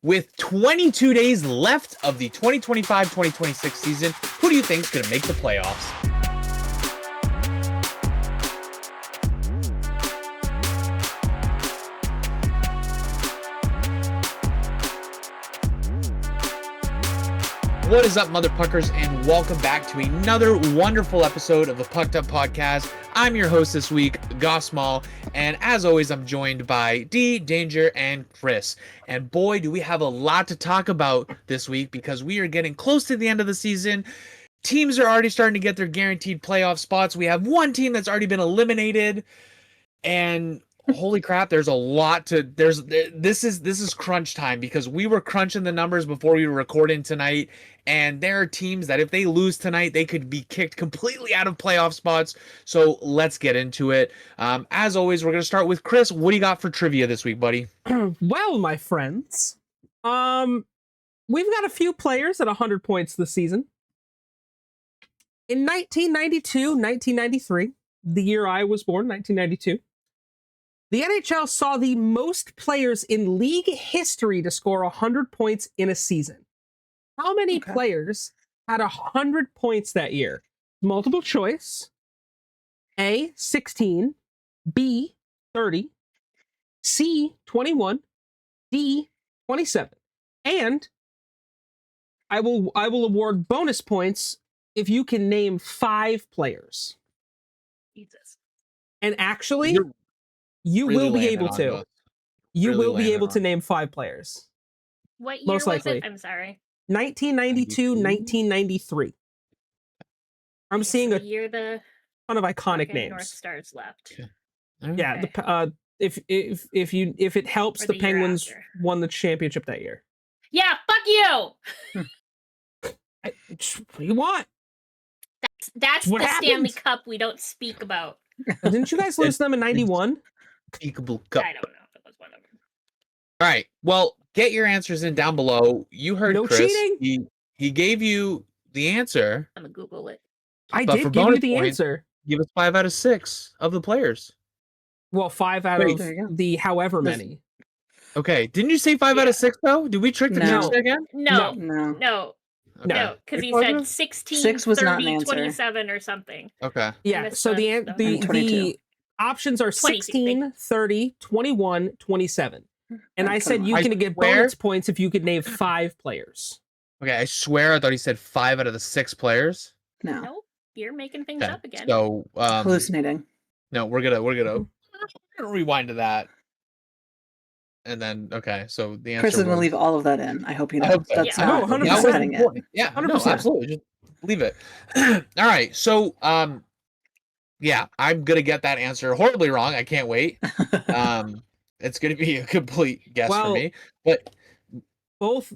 With 22 days left of the 2025-2026 season, who do you think is going to make the playoffs? What is up, mother puckers, and welcome back to another wonderful episode of the Pucked Up Podcast. I'm your host this week, Gosmal, and as always, I'm joined by D, Danger, and Chris. And boy, do we have a lot to talk about this week because we are getting close to the end of the season. Teams are already starting to get their guaranteed playoff spots. We have one team that's already been eliminated, and holy crap, there's a lot to this is crunch time because we were crunching the numbers before we were recording tonight, and there are teams that if they lose tonight, they could be kicked completely out of playoff spots. So let's get into it. As always, we're going to start with Chris. What do you got for trivia this week, buddy? Well, my friends, we've got a few players at 100 points this season. In 1992, 1993, the year I was born, 1992, the NHL saw the most players in league history to score 100 points in a season. How many players had 100 points that year? Multiple choice. A, 16. B, 30. C, 21. D, 27. And I will award bonus points if you can name 5 players. Jesus. And actually, you will be able to. You will be able to name 5 players. What year Most likely. was it? I'm sorry. 1992, 1993. I'm seeing a year the ton of iconic names. North Stars left. Yeah, if it helps, the Penguins won the championship that year. Yeah, fuck you. What do you want? That's what the happened? Stanley Cup we don't speak about. Didn't you guys lose them in 91? Unspeakable Cup. I don't know if it was one of them. All right. Well, get your answers in down below. You heard No Chris. cheating. He gave you the answer. I'm gonna Google it. I But for did give you bonus the points, answer. Give us 5 out of 6 of the players. Well, 5 out Wait, of the however many. Okay. Didn't you say 5 out of 6 though? Did we trick the No. trickster again? No, No. because he Which was said it? 16, 6 was 30, not an answer. 27 or something. Okay. Yeah, missed so the the- the 22. options are 20, 16, 30, 21, 27. And I said you I can get swear- bonus points if you could name 5 players. Okay. I swear I thought he said 5 out of the 6 players. No. Nope, you're making things Okay. up again. So Hallucinating. no, we're gonna rewind to that. And then so the answer Chris is going to was- leave all of that in. I hope you I know. hope so. That's Yeah. not No, 100%. he's cutting it. Yeah, 100%. No, absolutely. Just leave it. All right. So, yeah, I'm gonna get that answer horribly wrong. I can't wait. It's gonna be a complete guess for Well, me. But Both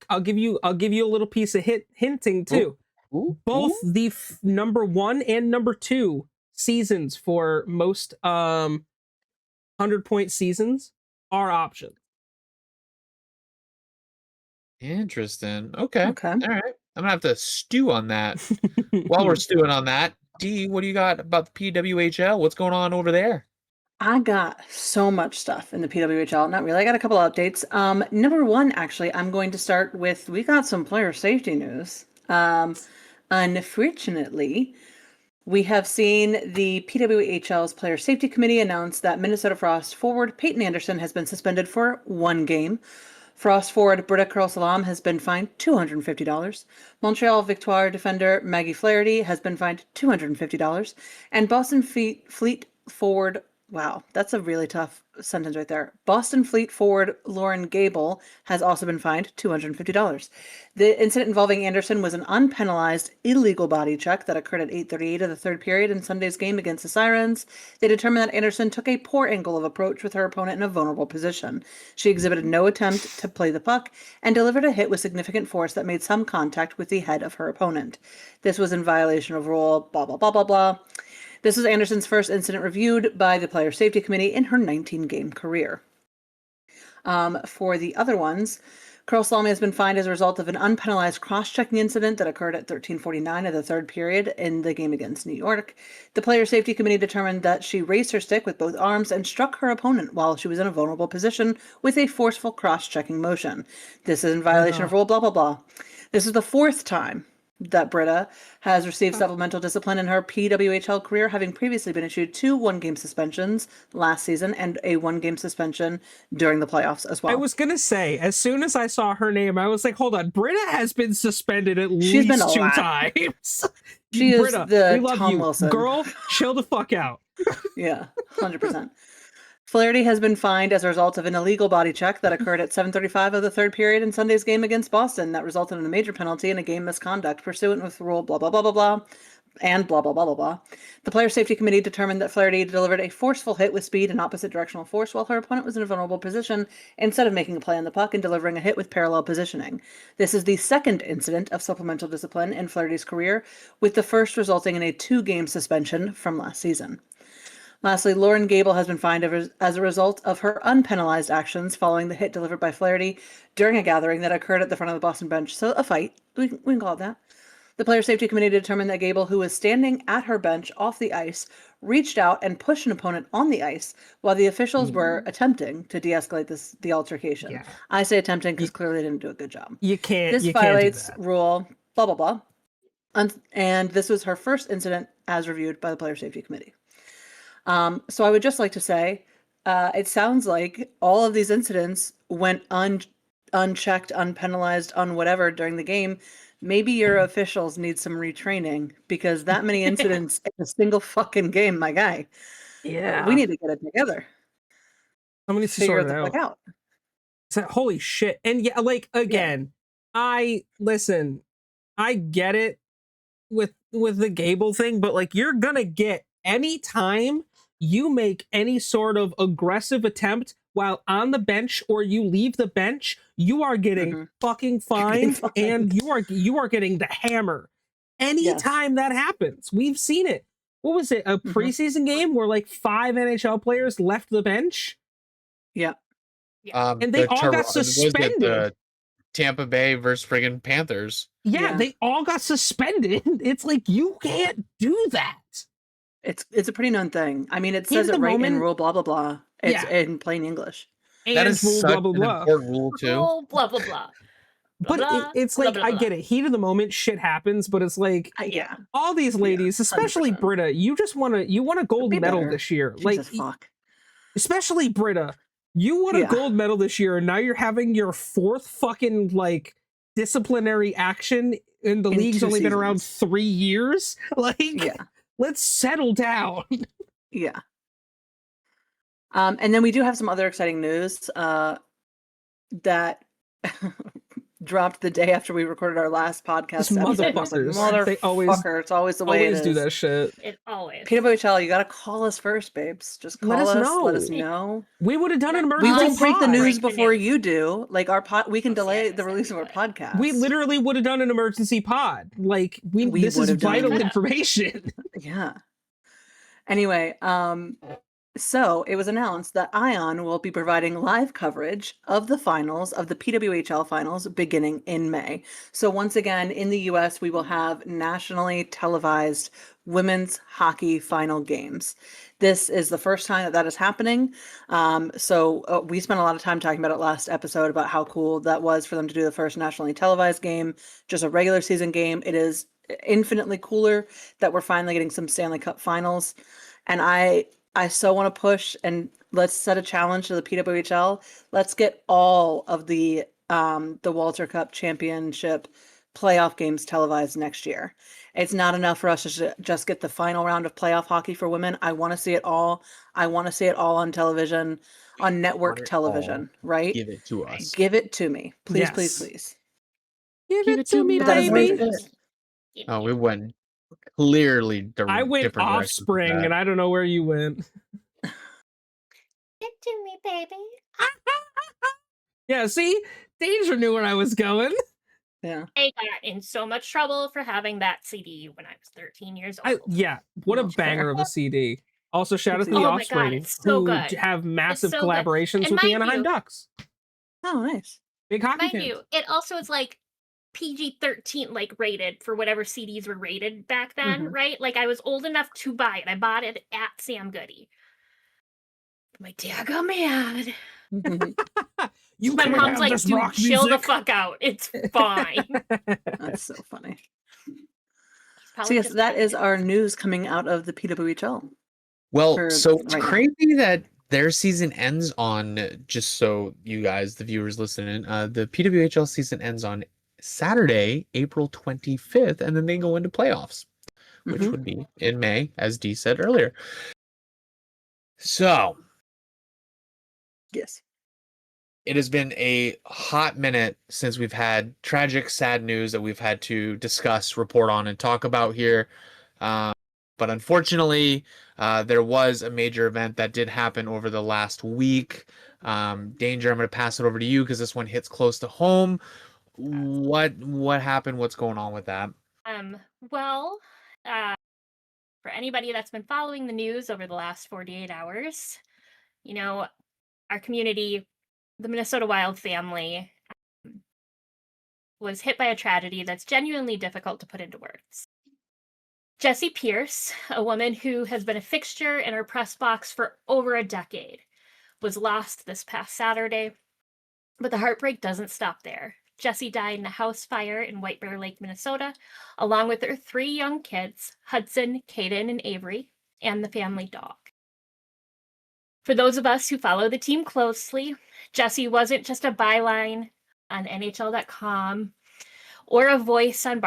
I'll give you a little piece of hinting too. Both the number 1 and number 2 seasons for most 100-point seasons are options. Interesting. Okay. Okay. All right. I'm gonna have to stew on that. While we're stewing on that, D, what do you got about the PWHL? What's going on over there? I got so much stuff in the PWHL. Not really. I got a couple of updates. Number 1, actually, I'm going to start with, we got some player safety news. Unfortunately, we have seen the PWHL's Player Safety Committee announce that Minnesota Frost forward Peyton Anderson has been suspended for 1 game. Frost forward Britta Curl-Salam has been fined $250. Montreal Victoire defender Maggie Flaherty has been fined $250. And Boston Fleet forward, wow, that's a really tough sentence right there. Boston Fleet forward Lauren Gable has also been fined $250. The incident involving Anderson was an unpenalized illegal body check that occurred at 8:38 of the 3rd period in Sunday's game against the Sirens. They determined that Anderson took a poor angle of approach with her opponent in a vulnerable position. She exhibited no attempt to play the puck and delivered a hit with significant force that made some contact with the head of her opponent. This was in violation of rule blah blah blah blah blah. This was Anderson's first incident reviewed by the Player Safety Committee in her 19-game career. For the other ones, Curl Salami has been fined as a result of an unpenalized cross-checking incident that occurred at 13:49 of the third period in the game against New York. The Player Safety Committee determined that she raised her stick with both arms and struck her opponent while she was in a vulnerable position with a forceful cross-checking motion. This is in violation of rule blah blah blah. This is the fourth time that Britta has received supplemental discipline in her PWHL career, having previously been issued 2 one-game suspensions last season and a 1-game suspension during the playoffs as well. I was gonna say, as soon as I saw her name, I was like, hold on, Britta has been suspended at She's been least a 2 lot. times. She is Britta, the we love Tom you. Wilson. Girl, chill the fuck out. Yeah, 100%. Flaherty has been fined as a result of an illegal body check that occurred at 7:35 of the third period in Sunday's game against Boston that resulted in a major penalty and a game misconduct pursuant with rule blah blah blah blah blah and blah blah blah blah blah. The Player Safety Committee determined that Flaherty delivered a forceful hit with speed and opposite directional force while her opponent was in a vulnerable position instead of making a play on the puck and delivering a hit with parallel positioning. This is the second incident of supplemental discipline in Flaherty's career, with the first resulting in a 2-game suspension from last season. Lastly, Lauren Gable has been fined as a result of her unpenalized actions following the hit delivered by Flaherty during a gathering that occurred at the front of the Boston bench. So a fight, we can call it that. The Player Safety Committee determined that Gable, who was standing at her bench off the ice, reached out and pushed an opponent on the ice while the officials were attempting to de-escalate the altercation. Yeah. I say attempting because clearly they didn't do a good job. You can't. This you violates can't do that. rule blah blah blah, and this was her first incident as reviewed by the Player Safety Committee. So I would just like to say, it sounds like all of these incidents went unchecked, unpenalized, whatever during the game. Maybe your officials need some retraining because that many incidents in a single fucking game, my guy. Yeah. We need to get it together. Somebody needs to Figure sort it it the fuck out. So, holy shit. And yeah, like, again, I get it with the Gable thing, but like, you're gonna get any time you make any sort of aggressive attempt while on the bench or you leave the bench, you are getting fucking fined and you are getting the hammer anytime that happens. We've seen it. What was it, a preseason game where like 5 NHL players left the bench? Yeah. And they all got suspended. The Tampa Bay versus friggin' Panthers. Yeah, they all got suspended. It's like, you can't do that. It's a pretty known thing. I mean, it says it right in rule blah blah blah. It's in plain English. And that is rule such blah blah an blah. important rule too. Rule blah blah blah. But it's like, I get it. Heat of the moment, shit happens. But it's like, all these ladies, especially 100%. Britta, you want a gold medal this year. Jesus, like, fuck. Especially Britta, you won a gold medal this year, and now you're having your 4th fucking like disciplinary action, and the league's only been around 3 years. Like, let's settle down. Yeah. And then we do have some other exciting news that dropped the day after we recorded our last podcast. Motherfuckers. They always, it's always the way it is. do that shit. It always. PWHL, you got to call us first, babes. Just call us. Let us know. We would have done an emergency. We won't break the news Break the before news. you do. Like we can delay the release of our podcast. We literally would have done an emergency pod. Like, this is would have done vital that. information. Yeah. Anyway, so it was announced that Ion will be providing live coverage of the finals of the PWHL finals beginning in May. So once again, in the US, we will have nationally televised women's hockey final games. This is the first time that is happening. So we spent a lot of time talking about it last episode about how cool that was for them to do the first nationally televised game, just a regular season game. It is infinitely cooler that we're finally getting some Stanley Cup finals. And I so want to push, and let's set a challenge to the PWHL. Let's get all of the Walter Cup Championship playoff games televised next year. It's not enough for us to just get the final round of playoff hockey for women. I want to see it all. I want to see it all on television, on network television, right? Give it to us. Give it to me. Please, Yes. please, please. Give it to me, But that is baby. very good. Oh, we went clearly I went different directions with Offspring, that. and I don't know where you went. Give it to me, baby. Yeah, see? Danger knew where I was going. Yeah. I got in so much trouble for having that CD when I was 13 years old. What a That's banger fair. of a CD. Also, shout out to the Oh my God, Offspring, it's so who good. have massive so good. collaborations And with the mind Anaheim you- Ducks. Oh, nice. Big hockey Mind fans. you, it also is like PG-13 like rated for whatever CDs were rated back then, right? Like I was old enough to buy it. I bought it at Sam Goody. My dad got mad. You My can't mom's have like, this dude, rock chill the music. fuck out. It's fine. That's so funny. He's So probably yes, just that is editing. our news coming out of the PWHL. Well, For so it's right now. crazy that their season ends on, just so you guys, the viewers listening, the PWHL season ends on Saturday, April 25th, and then they go into playoffs, which Mhm. would be in May, as Dee said earlier. So Yes. it has been a hot minute since we've had tragic, sad news that we've had to discuss, report on, and talk about here. But unfortunately, there was a major event that did happen over the last week. Danger, I'm going to pass it over to you because this one hits close to home. What happened? What's going on with that? Well, uh, for anybody that's been following the news over the last 48 hours, you know, our community, the Minnesota Wild family, was hit by a tragedy that's genuinely difficult to put into words. Jessie Pierce, a woman who has been a fixture in our press box for over a decade, was lost this past Saturday, but the heartbreak doesn't stop there. Jessie died in a house fire in White Bear Lake, Minnesota, along with her 3 young kids, Hudson, Caden, and Avery, and the family dog. For those of us who follow the team closely, Jessie wasn't just a byline on NHL.com or a voice on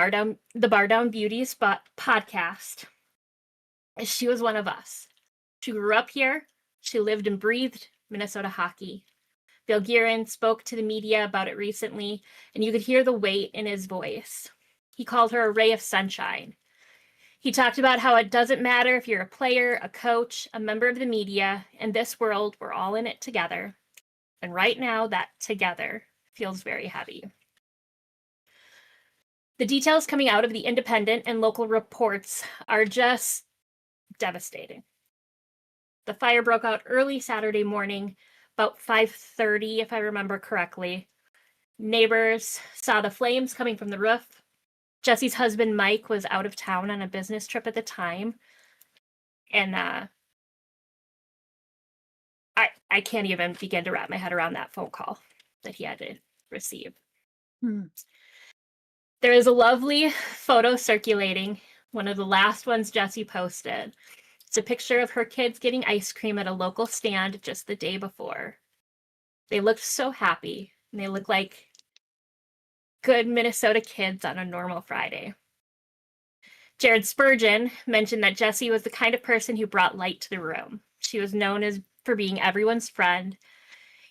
the Bar Down Beauties podcast. She was one of us. She grew up here. She lived and breathed Minnesota hockey. Bill Guerin spoke to the media about it recently, and you could hear the weight in his voice. He called her a ray of sunshine. He talked about how it doesn't matter if you're a player, a coach, a member of the media. In this world, we're all in it together. And right now, that together feels very heavy. The details coming out of the independent and local reports are just devastating. The fire broke out early Saturday morning, about 5:30, if I remember correctly. Neighbors saw the flames coming from the roof. Jessie's husband, Mike, was out of town on a business trip at the time. And I can't even begin to wrap my head around that phone call that he had to receive. There is a lovely photo circulating, one of the last ones Jessie posted. It's a picture of her kids getting ice cream at a local stand just the day before. They looked so happy, and they look like good Minnesota kids on a normal Friday. Jared Spurgeon mentioned that Jessie was the kind of person who brought light to the room. She was known as for being everyone's friend.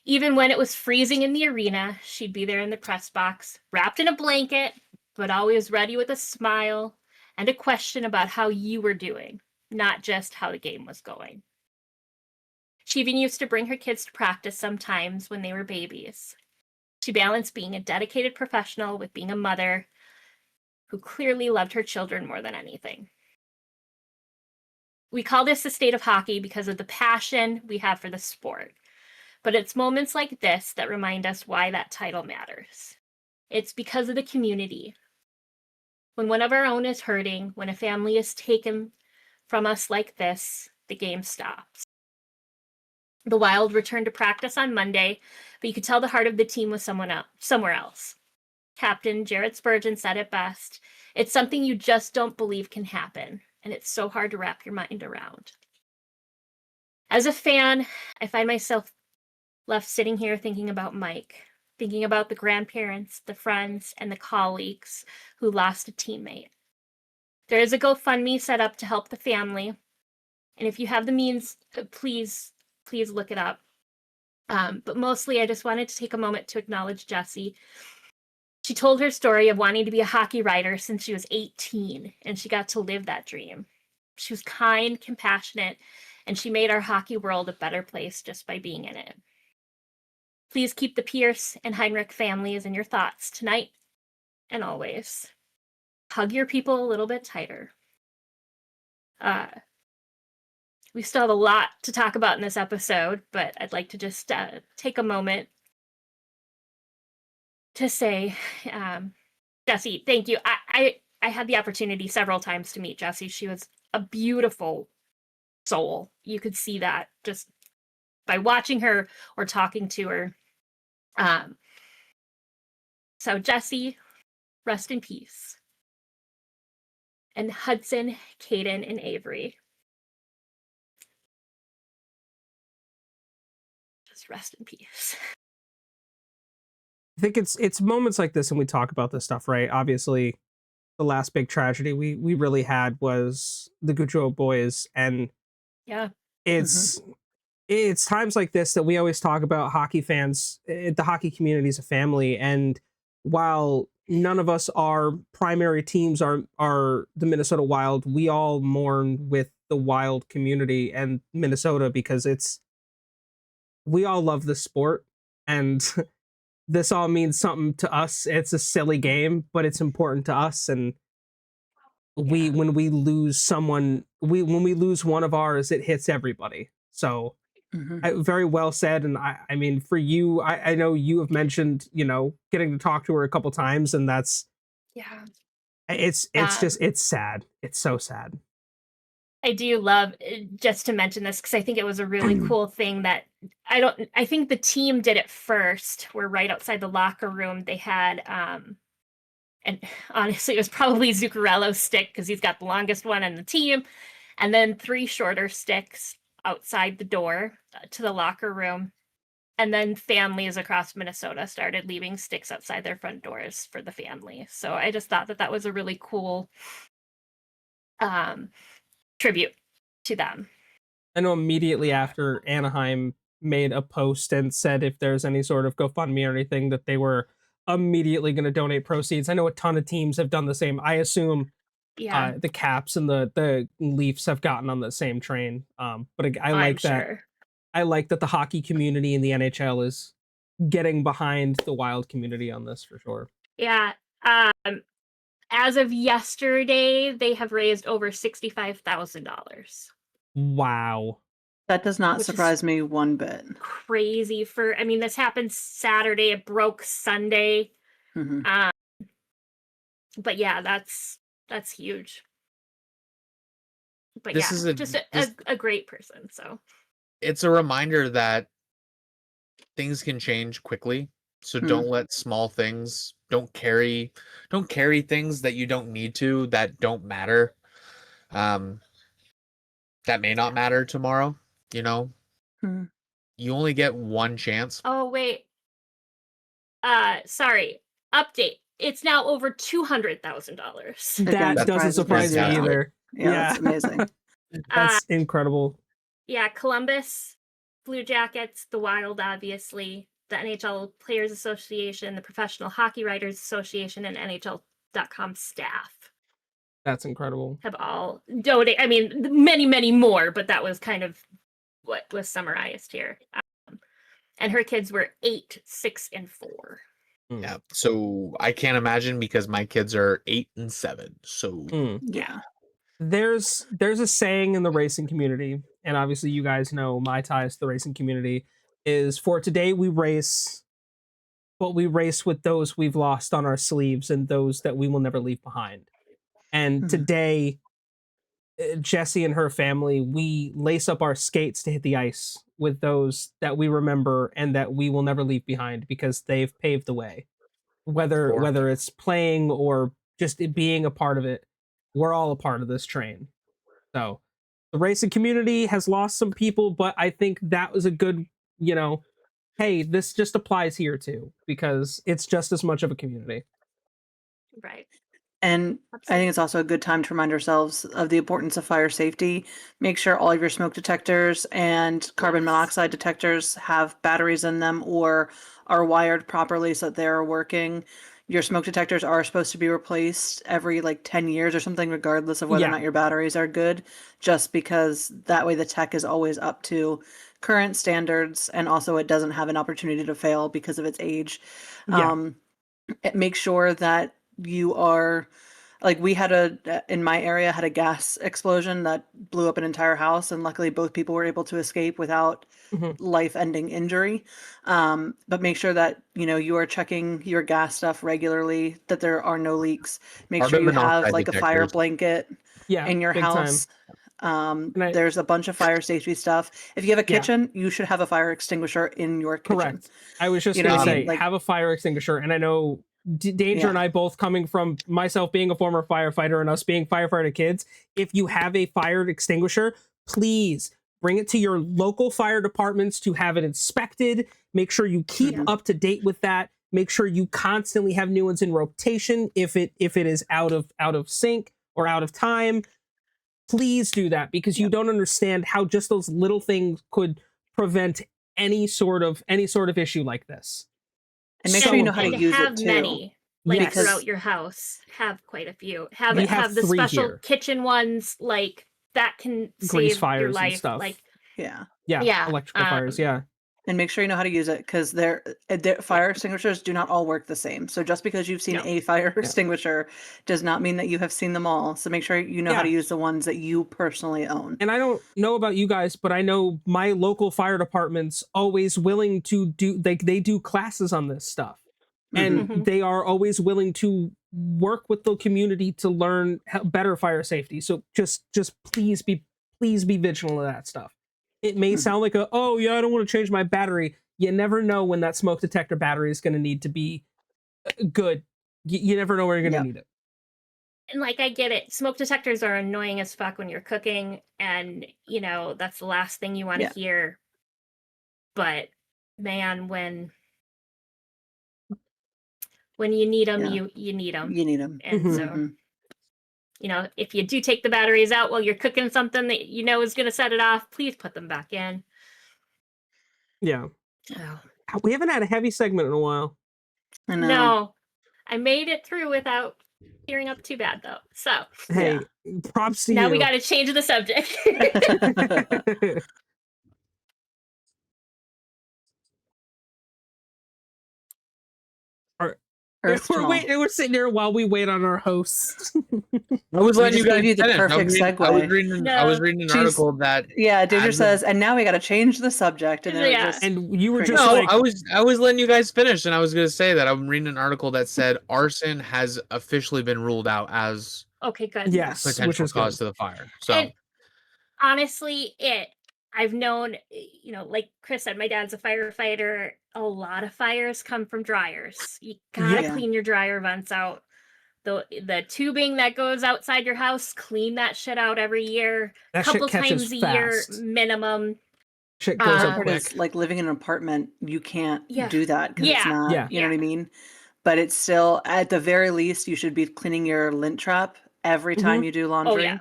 Even when it was freezing in the arena, she'd be there in the press box, wrapped in a blanket, but always ready with a smile and a question about how you were doing, not just how the game was going. She even used to bring her kids to practice sometimes when they were babies. She balanced being a dedicated professional with being a mother who clearly loved her children more than anything. We call this the state of hockey because of the passion we have for the sport. But it's moments like this that remind us why that title matters. It's because of the community. When one of our own is hurting, when a family is taken from us like this, the game stops. The Wild returned to practice on Monday, but you could tell the heart of the team was somewhere else. Captain Jared Spurgeon said it best. It's something you just don't believe can happen, and it's so hard to wrap your mind around. As a fan, I find myself left sitting here thinking about Mike, thinking about the grandparents, the friends, and the colleagues who lost a teammate. There is a GoFundMe set up to help the family, and if you have the means, please look it up. But mostly, I just wanted to take a moment to acknowledge Jessie. She told her story of wanting to be a hockey writer since she was 18, and she got to live that dream. She was kind, compassionate, and she made our hockey world a better place just by being in it. Please keep the Pierce and Heinrich families in your thoughts tonight and always. Hug your people a little bit tighter. We still have a lot to talk about in this episode, but I'd like to just take a moment to say, Jessie, thank you. I had the opportunity several times to meet Jessie. She was a beautiful soul. You could see that just by watching her or talking to her. So Jessie, rest in peace. And Hudson, Caden, and Avery, just rest in peace. I think it's moments like this when we talk about this stuff, right? Obviously, the last big tragedy we really had was the Goudreau boys, and Yeah. it's it's times like this that we always talk about hockey fans. The hockey community is a family, and while none of us are primary teams are the Minnesota Wild, we all mourn with the Wild community and Minnesota because we all love the sport, and this all means something to us. It's a silly game, but it's important to us, and Yeah. when we lose someone, when we lose one of ours, it hits everybody. So very well said. And I mean, for you, I know you have mentioned, getting to talk to her a couple times, and Yeah. it's just it's sad. It's so sad. I do love, just to mention this, because I think it was a really cool thing that I think the team did it first, where right outside the locker room they had, and honestly, it was probably Zuccarello's stick because he's got the longest one in the team, and then 3 shorter sticks outside the door to the locker room. And then families across Minnesota started leaving sticks outside their front doors for the family. So I just thought that was a really cool tribute to them. I know immediately after Anaheim made a post and said if there's any sort of GoFundMe or anything that they were immediately going to donate proceeds. I know a ton of teams have done the same. I assume Yeah. the Caps and the Leafs have gotten on the same train. But I I'm like that. sure. I like that the hockey community in the NHL is getting behind the Wild community on this for sure. Yeah. As of yesterday, they have raised over $65,000. Wow. That does not Which surprise is me one bit. crazy I mean, this happened Saturday. It broke Sunday. Mhm. But yeah, that's huge. But This yeah, is just a great person. So it's a reminder that things can change quickly. So don't let small things, don't carry things that you don't need to, that don't matter. That may not matter tomorrow, you know. Mhm. You only get one chance. oh wait. Sorry. Update. It's now over $200,000. Again, That doesn't surprises surprise me fantastic. either. Yeah, that's amazing. That's incredible. Yeah, Columbus, Blue Jackets, the Wild, obviously, the NHL Players Association, the Professional Hockey Writers Association, and NHL.com staff That's incredible. have all donated. I mean, many, many more, but that was kind of what was summarized here. And her kids were 8, 6, and 4. Yeah. So I can't imagine because my kids are 8 and 7. So Yeah. There's a saying in the racing community, and obviously you guys know my ties to the racing community, is for today we race, but we race with those we've lost on our sleeves and those that we will never leave behind. And today, Jessie and her family, we lace up our skates to hit the ice with those that we remember and that we will never leave behind because they've paved the way. Sure. Whether it's playing or just it being a part of it, we're all a part of this train. So the racing community has lost some people, but I think that was a good, hey, this just applies here too because it's just as much of a community. Right. And I think it's also a good time to remind ourselves of the importance of fire safety. Make sure all of your smoke detectors and carbon monoxide detectors have batteries in them or are wired properly so that they're working. Your smoke detectors are supposed to be replaced every like 10 years or something, regardless of whether or Yeah. not your batteries are good, just because that way the tech is always up to current standards and also it doesn't have an opportunity to fail because of its age. Yeah. Make sure that you are like we had in my area had a gas explosion that blew up an entire house, and luckily both people were able to escape without Mhm. life-ending injury. But make sure that you are checking your gas stuff regularly, that there are no leaks. Make sure Carbon you have monoxide like a fire detectors. blanket Yeah, in your big time. house. And There's a bunch of fire safety stuff. If you have a Yeah. kitchen, you should have a fire extinguisher in your kitchen. Correct. I was just You know going what to I mean? say, Like, have a fire extinguisher. And I know Danger and Yeah. I both coming from myself being a former firefighter and us being firefighter kids. If you have a fire extinguisher, please bring it to your local fire departments to have it inspected. Make sure you keep Mhm. up to date with that. Make sure you constantly have new ones in rotation if it is out of sync or out of time. Please do that, because you Yep. don't understand how just those little things could prevent any sort of issue like this. And make So sure you know how to And use it have too. many, like Yes. throughout your house. Have quite a few. Have We it have have the 3 special here. kitchen ones, like that can Grease save fires your and life. stuff. Like Yeah. Yeah, yeah, electrical fires. Yeah, And make sure you know how to use it, because fire extinguishers do not all work the same. So just because you've seen No. a fire extinguisher does not mean that you have seen them all. So make sure you know how to Yeah. use the ones that you personally own. and I don't know about you guys, but I know my local fire department's always willing to do. They do classes on this stuff, and Mhm. they are always willing to work with the community to learn better fire safety. So just please be vigilant of that stuff. It may Mhm. sound like oh yeah, I don't want to change my battery. You never know when that smoke detector battery is going to need to be good. You never know where you're going to Yep. need it. And like I get it. Smoke detectors are annoying as fuck when you're cooking, and that's the last thing you want to Yeah. hear. But man, when you need them, Yeah. you need them. You need them. And Mhm. so, Mhm. if you do take the batteries out while you're cooking something that is going to set it off, please put them back in. Yeah. Oh. We haven't had a heavy segment in a while. I know. No, I made it through without tearing up too bad, though. So Hey, props to now you. we got to change the subject. Earth Troll. We're sitting here while we wait on our host. I was We letting you just guys gave you the finish. perfect I was segue. reading. I No. was reading an She's- article that. Yeah, Danger As of- says, and now we got to change the subject, and then it Yeah. just And you were Crickets. just No, like, I was letting you guys finish, and I was gonna say that I'm reading an article that said arson has officially been ruled out as Okay, good. yes, which potential is cause good. to the fire. So And honestly, I've known, like Chris said, my dad's a firefighter. A lot of fires come from dryers. You gotta Yeah. clean your dryer vents out. The tubing that goes outside your house, clean that shit out every year. That shit Couple catches times a year fast. minimum. Shit goes The up part quick. is like living in an apartment, you can't Yeah. do that because it's Yeah. not, Yeah. you know what I mean? But it's still, at the very least, you should be cleaning your lint trap every time you do laundry. yeah.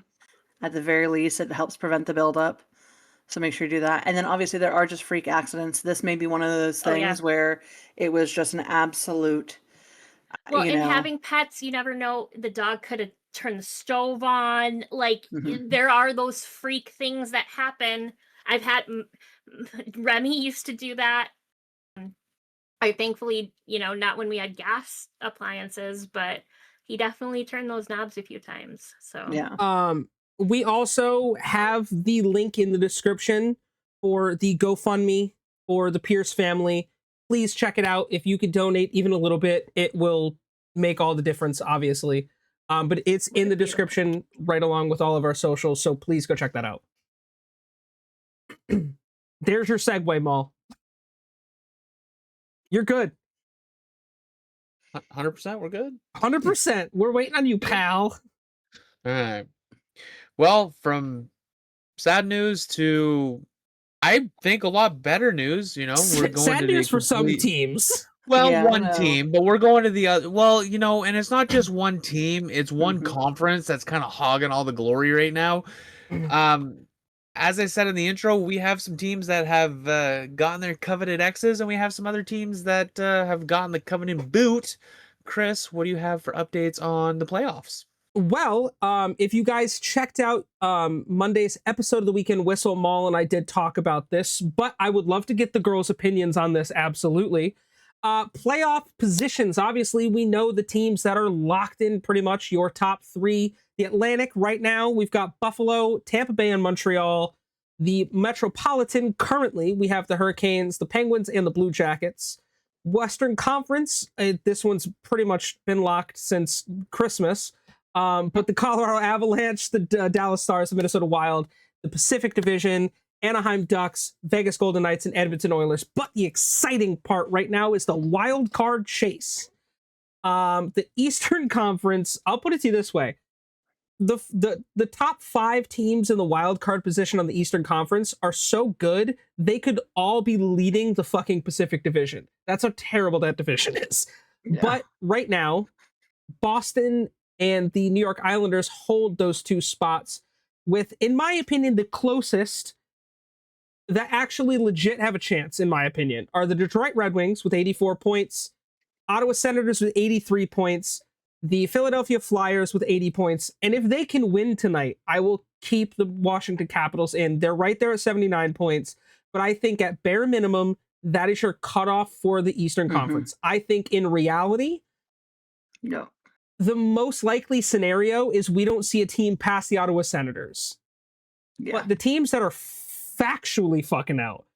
At the very least, it helps prevent the buildup. So make sure you do that. And then obviously there are just freak accidents. This may be one of those Oh, yeah. things where it was just an absolute, Well, you and know, having pets, you never know. The dog could have turned the stove on. Like, Mhm. there are those freak things that happen. I've had Remy used to do that. I thankfully, not when we had gas appliances, but he definitely turned those knobs a few times. So yeah. We also have the link in the description for the GoFundMe for the Pierce family. Please check it out. If you could donate even a little bit, it will make all the difference, obviously. But it's in the description right along with all of our socials, so please go check that out. There's your segue, Maul. You're good. 100%, we're good. 100%. We're waiting on you, pal. All right. Well, from sad news to, I think, a lot better news. We're going Sad to news the for some complete- teams. Well, Yeah, I one know. team, but we're going to the other. Well, and it's not just one team; it's one Mhm. conference that's kind of hogging all the glory right now. As I said in the intro, we have some teams that have gotten their coveted X's, and we have some other teams that have gotten the coveted boot. Chris, what do you have for updates on the playoffs? Well, if you guys checked out Monday's episode of the Weekend Whistle, Maul and I did talk about this, but I would love to get the girls' opinions on this, absolutely. Playoff positions. Obviously, we know the teams that are locked in pretty much your top three. The Atlantic right now, we've got Buffalo, Tampa Bay, and Montreal. The Metropolitan, currently, we have the Hurricanes, the Penguins, and the Blue Jackets. Western Conference, this one's pretty much been locked since Christmas. But the Colorado Avalanche, the Dallas Stars, the Minnesota Wild, the Pacific Division, Anaheim Ducks, Vegas Golden Knights, and Edmonton Oilers. But the exciting part right now is the wild card chase. The Eastern Conference, I'll put it to you this way. The top 5 teams in the wild card position on the Eastern Conference are so good, they could all be leading the fucking Pacific Division. That's how terrible that division is. Yeah. But right now, Boston and the New York Islanders hold those 2 spots with, in my opinion, the closest that actually legit have a chance, in my opinion, are the Detroit Red Wings with 84 points, Ottawa Senators with 83 points, the Philadelphia Flyers with 80 points. And if they can win tonight, I will keep the Washington Capitals in. They're right there at 79 points. But I think at bare minimum, that is your cutoff for the Eastern Conference. I think in reality, no, the most likely scenario is we don't see a team past the Ottawa Senators. Yeah. But the teams that are factually fucking out,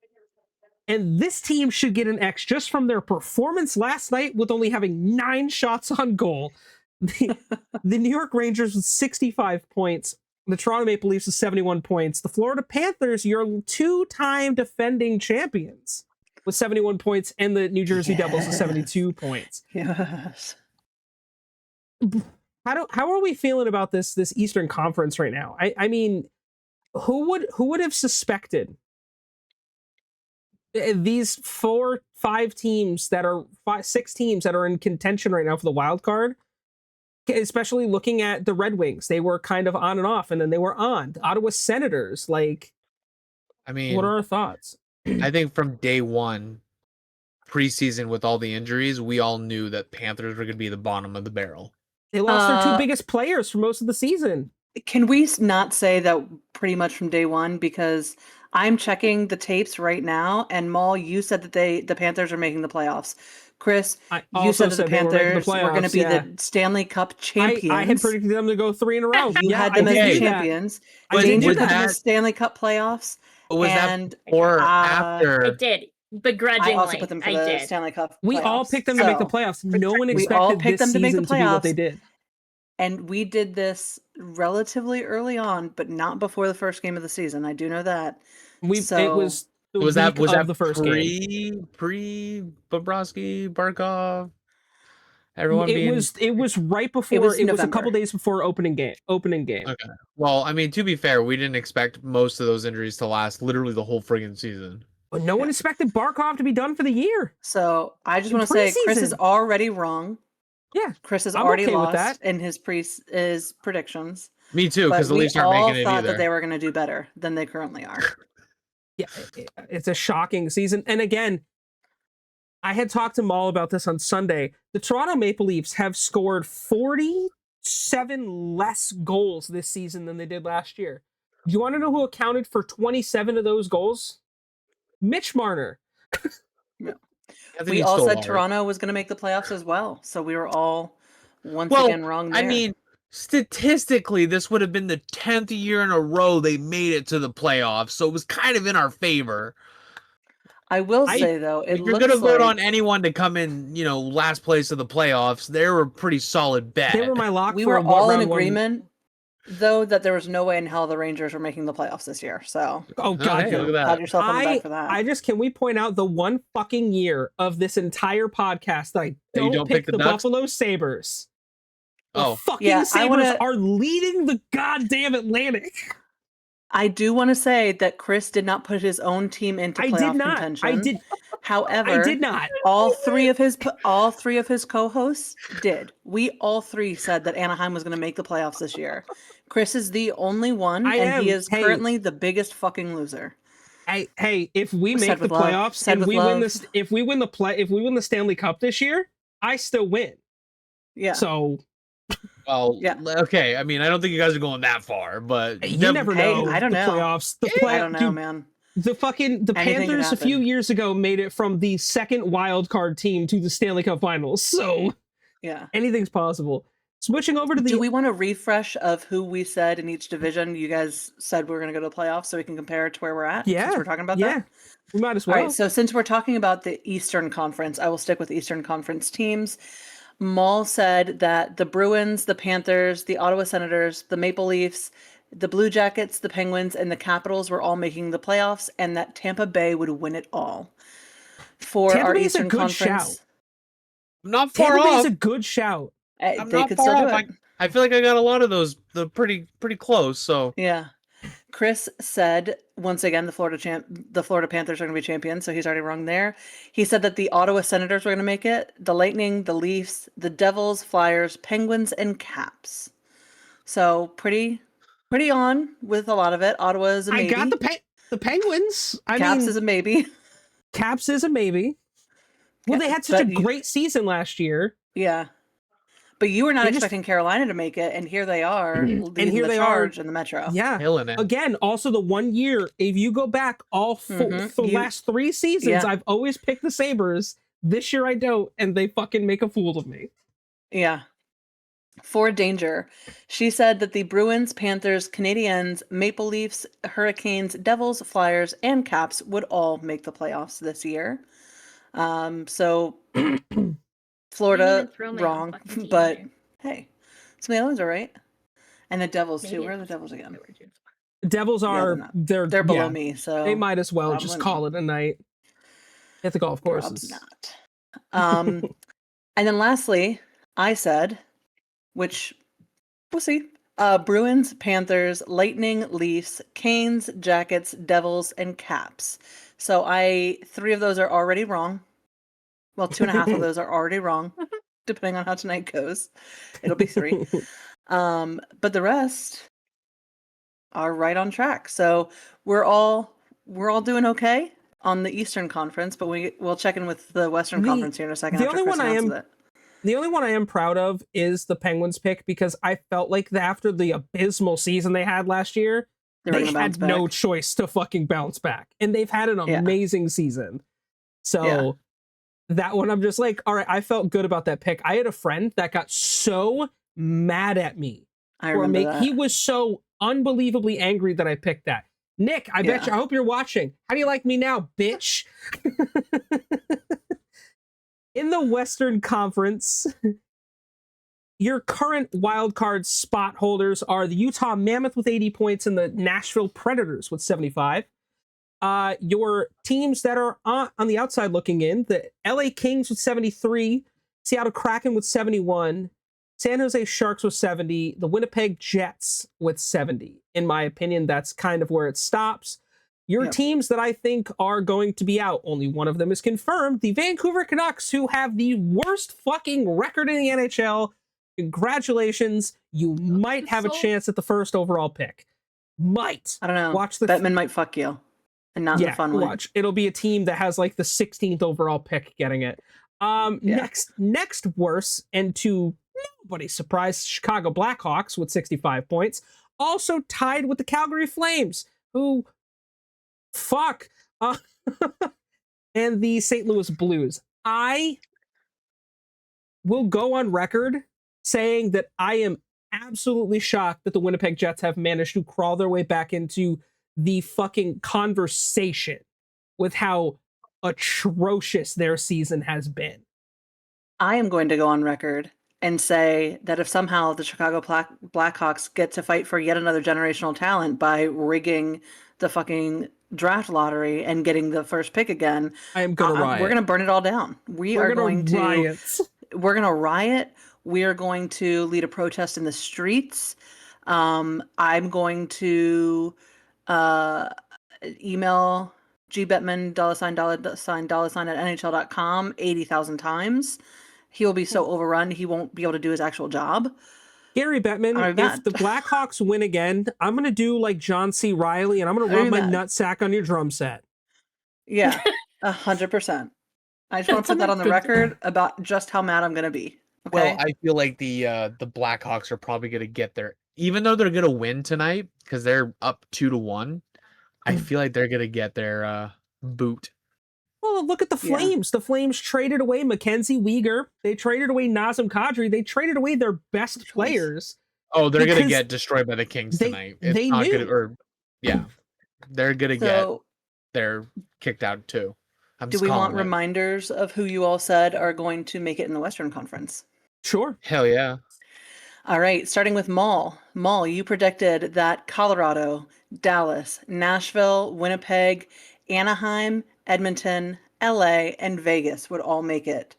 and this team should get an X just from their performance last night with only having 9 shots on goal. The New York Rangers with 65 points. The Toronto Maple Leafs with 71 points. The Florida Panthers, your 2-time defending champions, with 71 points. And the New Jersey Devils with 72 points. Yes. How are we feeling about this Eastern Conference right now? I mean, who would have suspected these 4-5 teams that are 6 teams that are in contention right now for the wild card, especially looking at the Red Wings? They were kind of on and off, and then they were on. The Ottawa Senators, like, I mean, what are our thoughts? I think from day one, preseason, with all the injuries, we all knew that Panthers were going to be the bottom of the barrel. They lost their 2 biggest players for most of the season. Can we not say that pretty much from day one? Because I'm checking the tapes right now, and Maul, you said that the Panthers are making the playoffs. Chris, you said that the Panthers were going to be the Stanley Cup champions. I had predicted them to go 3 in a row. You had them as the champions. Danger put them in Stanley Cup playoffs. Was that or after? I did. Begrudgingly, I also put them for the Stanley Cup playoffs. We all picked them to make the playoffs. No one expected this season to be what they did. And we did this relatively early on, but not before the first game of the season. I do know that. It was that the first game? Pre Bobrovsky, Barkov. Everyone it was right before. It was a couple days before opening game. Okay. Well, I mean, to be fair, we didn't expect most of those injuries to last literally the whole friggin' season. But no one expected Barkov to be done for the year. So I just want to say, Chris is already wrong. Yeah, Chris has already lost in his predictions. Me too, because the Leafs aren't making it either. We all thought that they were going to do better than they currently are. Yeah, it's a shocking season. And again, I had talked to Maul about this on Sunday. The Toronto Maple Leafs have scored 47 less goals this season than they did last year. Do you want to know who accounted for 27 of those goals? Mitch Marner. Yeah. We all said Toronto was going to make the playoffs as well. So we were all once again wrong there. I mean, statistically, this would have been the 10th year in a row they made it to the playoffs. So it was kind of in our favor. I will say, though, if you're going to vote on anyone to come in, last place of the playoffs, they were a pretty solid bet. They were my lock. We were all in agreement, though, that there was no way in hell the Rangers were making the playoffs this year. So, oh god, look at that. Pat yourself on the back for that. Can we point out the one fucking year of this entire podcast that I don't pick the Buffalo Sabres? The fucking Sabres are leading the goddamn Atlantic. I do want to say that Chris did not put his own team into playoff contention. I did. However, I did not. All three of his co-hosts did. We all 3 said that Anaheim was going to make the playoffs this year. Chris is the only one, he is currently the biggest fucking loser. If we make the playoffs and we win this, if we win the Stanley Cup this year, I still win. Yeah. So. Well, yeah. Okay. I mean, I don't think you guys are going that far, but you never know. I don't know. Playoffs. I don't know, man. The Anything could Panthers a few happen. years ago made it from the second wild card team to the Stanley Cup Finals. So Yeah. anything's possible. Switching over to Do we want a refresh of who we said in each division? You guys said we were going to go to the playoffs so we can compare it to where we're at, since we're talking about that? We might as All well. right, so since we're talking about the Eastern Conference, I will stick with the Eastern Conference teams. Maul said that the Bruins, the Panthers, the Ottawa Senators, the Maple Leafs, the Blue Jackets, the Penguins, and the Capitals were all making the playoffs, and that Tampa Bay would win it all. For Tampa our Bay is a Eastern good Conference, shout. I'm not far Tampa Bay is off. a good shout. I'm they not could far still do off. it. I feel like I got a lot of those. The pretty close. So Yeah. Chris said once again the Florida Panthers are going to be champions, so he's already wrong there. He said that the Ottawa Senators were going to make it, the Lightning, the Leafs, the Devils, Flyers, Penguins, and Caps. So pretty on with a lot of it. Ottawa is a maybe. I got the Penguins. Caps is a maybe. Caps is a maybe. Well, they had such a great season last year. Yeah. But you were not expecting Carolina to make it, and here they are leading the charge in the Metro. Yeah. Killing it. Again, also the 1 year, if you go back the last 3 seasons, I've always picked the Sabres. This year I don't, and they fucking make a fool of me. Yeah. For Danger, she said that the Bruins, Panthers, Canadiens, Maple Leafs, Hurricanes, Devils, Flyers, and Caps would all make the playoffs this year. So Florida wrong, but hey, some of the others are right. And the Devils too. Where are the Devils again? The Devils are they're below me, so they might as well just call it a night at the golf courses. Not. And then lastly, I said, which we'll see. Bruins, Panthers, Lightning, Leafs, Canes, Jackets, Devils, and Caps. So 3 of those are already wrong. Well, 2.5 of those are already wrong, depending on how tonight goes. It'll be 3. But the rest are right on track. So we're all doing okay on the Eastern Conference, but we'll check in with the Western Conference here in a second. The only one I am proud of is the Penguins pick, because I felt like after the abysmal season they had last year, they had no choice to fucking bounce back. And they've had an amazing season. So that one, I'm just like, all right, I felt good about that pick. I had a friend that got so mad at me. I remember that. He was so unbelievably angry that I picked that. Nick, I bet you, I hope you're watching. How do you like me now, bitch? In the Western Conference, your current wildcard spot holders are the Utah Mammoth with 80 points and the Nashville Predators with 75. Your teams that are on the outside looking in, the LA Kings with 73, Seattle Kraken with 71, San Jose Sharks with 70, the Winnipeg Jets with 70. In my opinion, that's kind of where it stops. Your teams that I think are going to be out, only one of them is confirmed, the Vancouver Canucks, who have the worst fucking record in the NHL. Congratulations. You might have a chance at the first overall pick. Might. I don't know. Watch the Bettman might fuck you. And not in the fun way. Watch. It'll be a team that has like the 16th overall pick getting it. Next worse, and to nobody's surprise, Chicago Blackhawks with 65 points. Also tied with the Calgary Flames, who and the St. Louis Blues. I will go on record saying that I am absolutely shocked that the Winnipeg Jets have managed to crawl their way back into the fucking conversation with how atrocious their season has been. I am going to go on record and say that if somehow the Chicago Blackhawks get to fight for yet another generational talent by rigging the fucking draft lottery and getting the first pick again, I am going to riot. We're going to burn it all down. We're going to riot. We're going to riot. We are going to lead a protest in the streets. I'm going to email gbetman $ at NHL.com 80,000 times. He will be so overrun he won't be able to do his actual job. Gary Bettman, if the Blackhawks win again, I'm going to do like John C. Reilly, and I'm going to rub my nutsack on your drum set. Yeah, 100%. I just want to put that on the record about just how mad I'm going to be. Okay? Well, I feel like the Blackhawks are probably going to get there, even though they're going to win tonight because they're up 2-1. I feel like they're gonna get their boot. Well, look at the Yeah. Flames. The Flames traded away Mackenzie Weegar. They traded away Nazem Kadri. They traded away their best Choice. players. Oh, they're gonna Because get destroyed by the Kings they- tonight. they It's not knew. gonna, or yeah, they're gonna get So, they're kicked out too. I'm do just we want calling it. reminders of who you all said are going to make it in the Western Conference? Sure. Hell yeah. All right, starting with Maul. Maul, you predicted that Colorado, Dallas, Nashville, Winnipeg, Anaheim, Edmonton, LA, and Vegas would all make it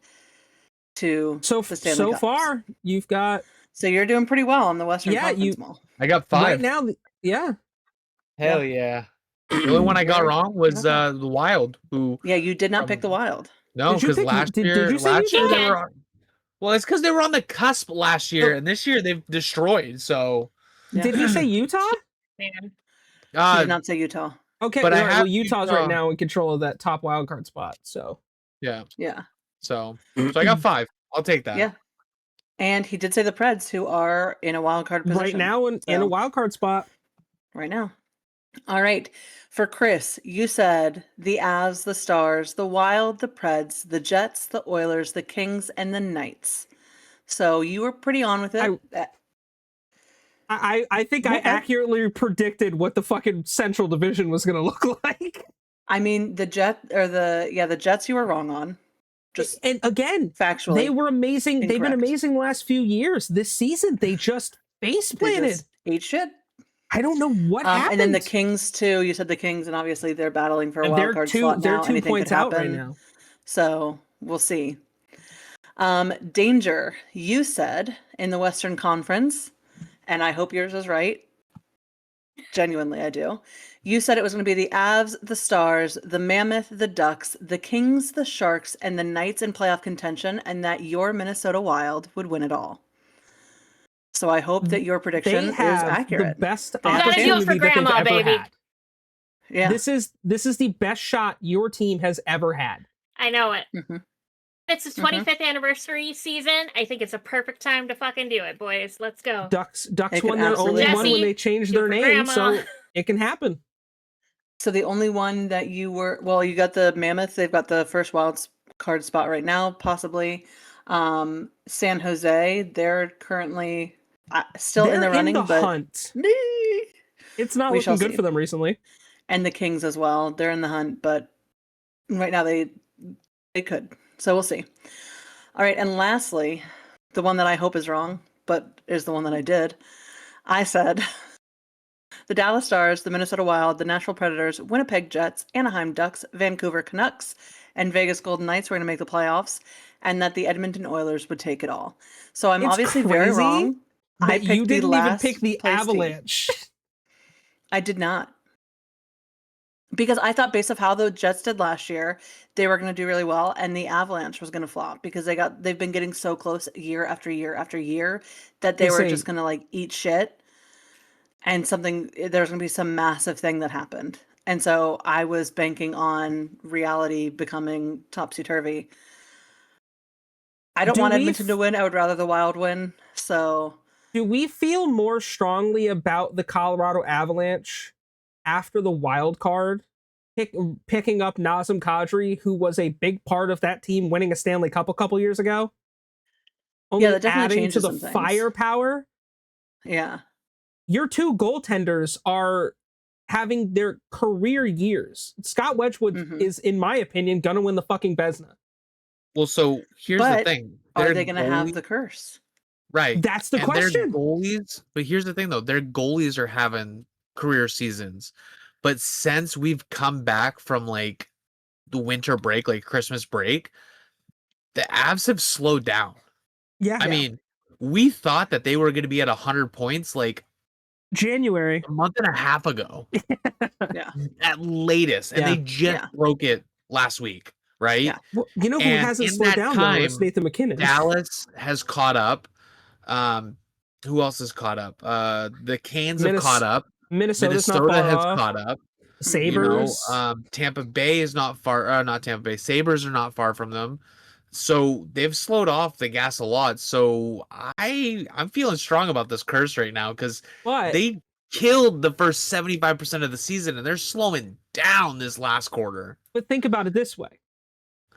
to So the Stanley Cups. far, you've got So you're doing pretty well on the Western Yeah, Conference, you- Maul. I got 5. right now. Yeah. Hell yeah. The only one I got Very wrong was good. the Wild, who Yeah, you did not pick the Wild. no, Did you because pick- last did year you say last you year they did? were on, well, it's because they were on the cusp last year, and this year they've destroyed. So Yeah. Did he say Utah? Man. He uh did not say Utah. Okay. But I all right, have well, Utah's right Utah. now in control of that top wild card spot. So yeah. Yeah. So I got 5. I'll take that. Yeah. And he did say the Preds, who are in a wild card position right now in a So- wild card spot. right now. All right. For Chris, you said the Avs, the Stars, the Wild, the Preds, the Jets, the Oilers, the Kings, and the Knights. So you were pretty on with it. I think I Okay. accurately predicted what the fucking Central Division was going to look like. I mean, the Jets you were wrong on. Just And again, factually. they were amazing. They've been incorrect. amazing the last few years. This season, they just face They planted. just ate shit. I don't know what happened. And then the Kings too. You said the Kings, and obviously they're battling for a wild card slot they're now. 2 Anything points could out right happen. now. So we'll see. Danger, you said in the Western Conference, and I hope yours is right. Genuinely, I do. You said it was going to be the Avs, the Stars, the Mammoth, the Ducks, the Kings, the Sharks, and the Knights in playoff contention, and that your Minnesota Wild would win it all. So I hope that your prediction They is have accurate. the best They have gotta do it opportunity for that they've grandma, ever baby. had. Yeah. This is the best shot your team has ever had. I know it. Mhm. It's the 25th anniversary season. I think it's a perfect time to fucking do it, boys. Let's go. Ducks They won can their absolutely only do one it. when they changed Do it their for name, grandma. so it can happen. So the only one that you you got the Mammoth. They've got the first wild card spot right now, possibly. San Jose, they're currently still They're in the running, but hunt. It's not We shall looking good see. for them recently. and the Kings as well. They're in the hunt, but right now they could. So we'll see. All right, and lastly, the one that I hope is wrong, but is the one that I did. I said the Dallas Stars, the Minnesota Wild, the Nashville Predators, Winnipeg Jets, Anaheim Ducks, Vancouver Canucks, and Vegas Golden Knights were going to make the playoffs, and that the Edmonton Oilers would take it all. So I'm It's obviously very crazy wrong. I But picked you the didn't even last pick the place team. Avalanche. I did not. Because I thought based off how the Jets did last year, they were going to do really well, and the Avalanche was going to flop because they've been getting so close year after year after year that they were just going to like eat shit, and there's going to be some massive thing that happened, and so I was banking on reality becoming topsy turvy. I don't Do want we Edmonton to win. I would rather the Wild win. So Do we feel more strongly about the Colorado Avalanche after the wild card picking up Nazem Kadri, who was a big part of that team winning a Stanley Cup a couple years ago? Only that definitely adding to changes the some things. firepower. yeah, Your two goaltenders are having their career years. Scott Wedgwood Mhm. is, in my opinion, gonna win the fucking Vezina. Well, so here's the But thing. are Their they going to have goalie- the curse? right? That's the and question. Their goalies, but here's the thing though, their goalies are having career seasons. But since we've come back from like the winter break, like Christmas break, the Avs have slowed down. Yeah, I mean, we thought that they were going to be at 100 points like January. a month and a half ago Yeah. at latest, and Yeah. they just Yeah. broke it last week, right? Yeah. Well, you know who And hasn't in slowed that down though? It's time, Nathan McKinnon. Dallas has caught up. Who else has caught up? The Canes have caught up. Minnesota's not Minnesota far has off. caught up. Sabres. Tampa Bay is not far. Not Tampa Bay. Sabres are not far from them. So they've slowed off the gas a lot. So I'm feeling strong about this curse right now because but they killed the first 75% of the season, and they're slowing down this last quarter. But think about it this way.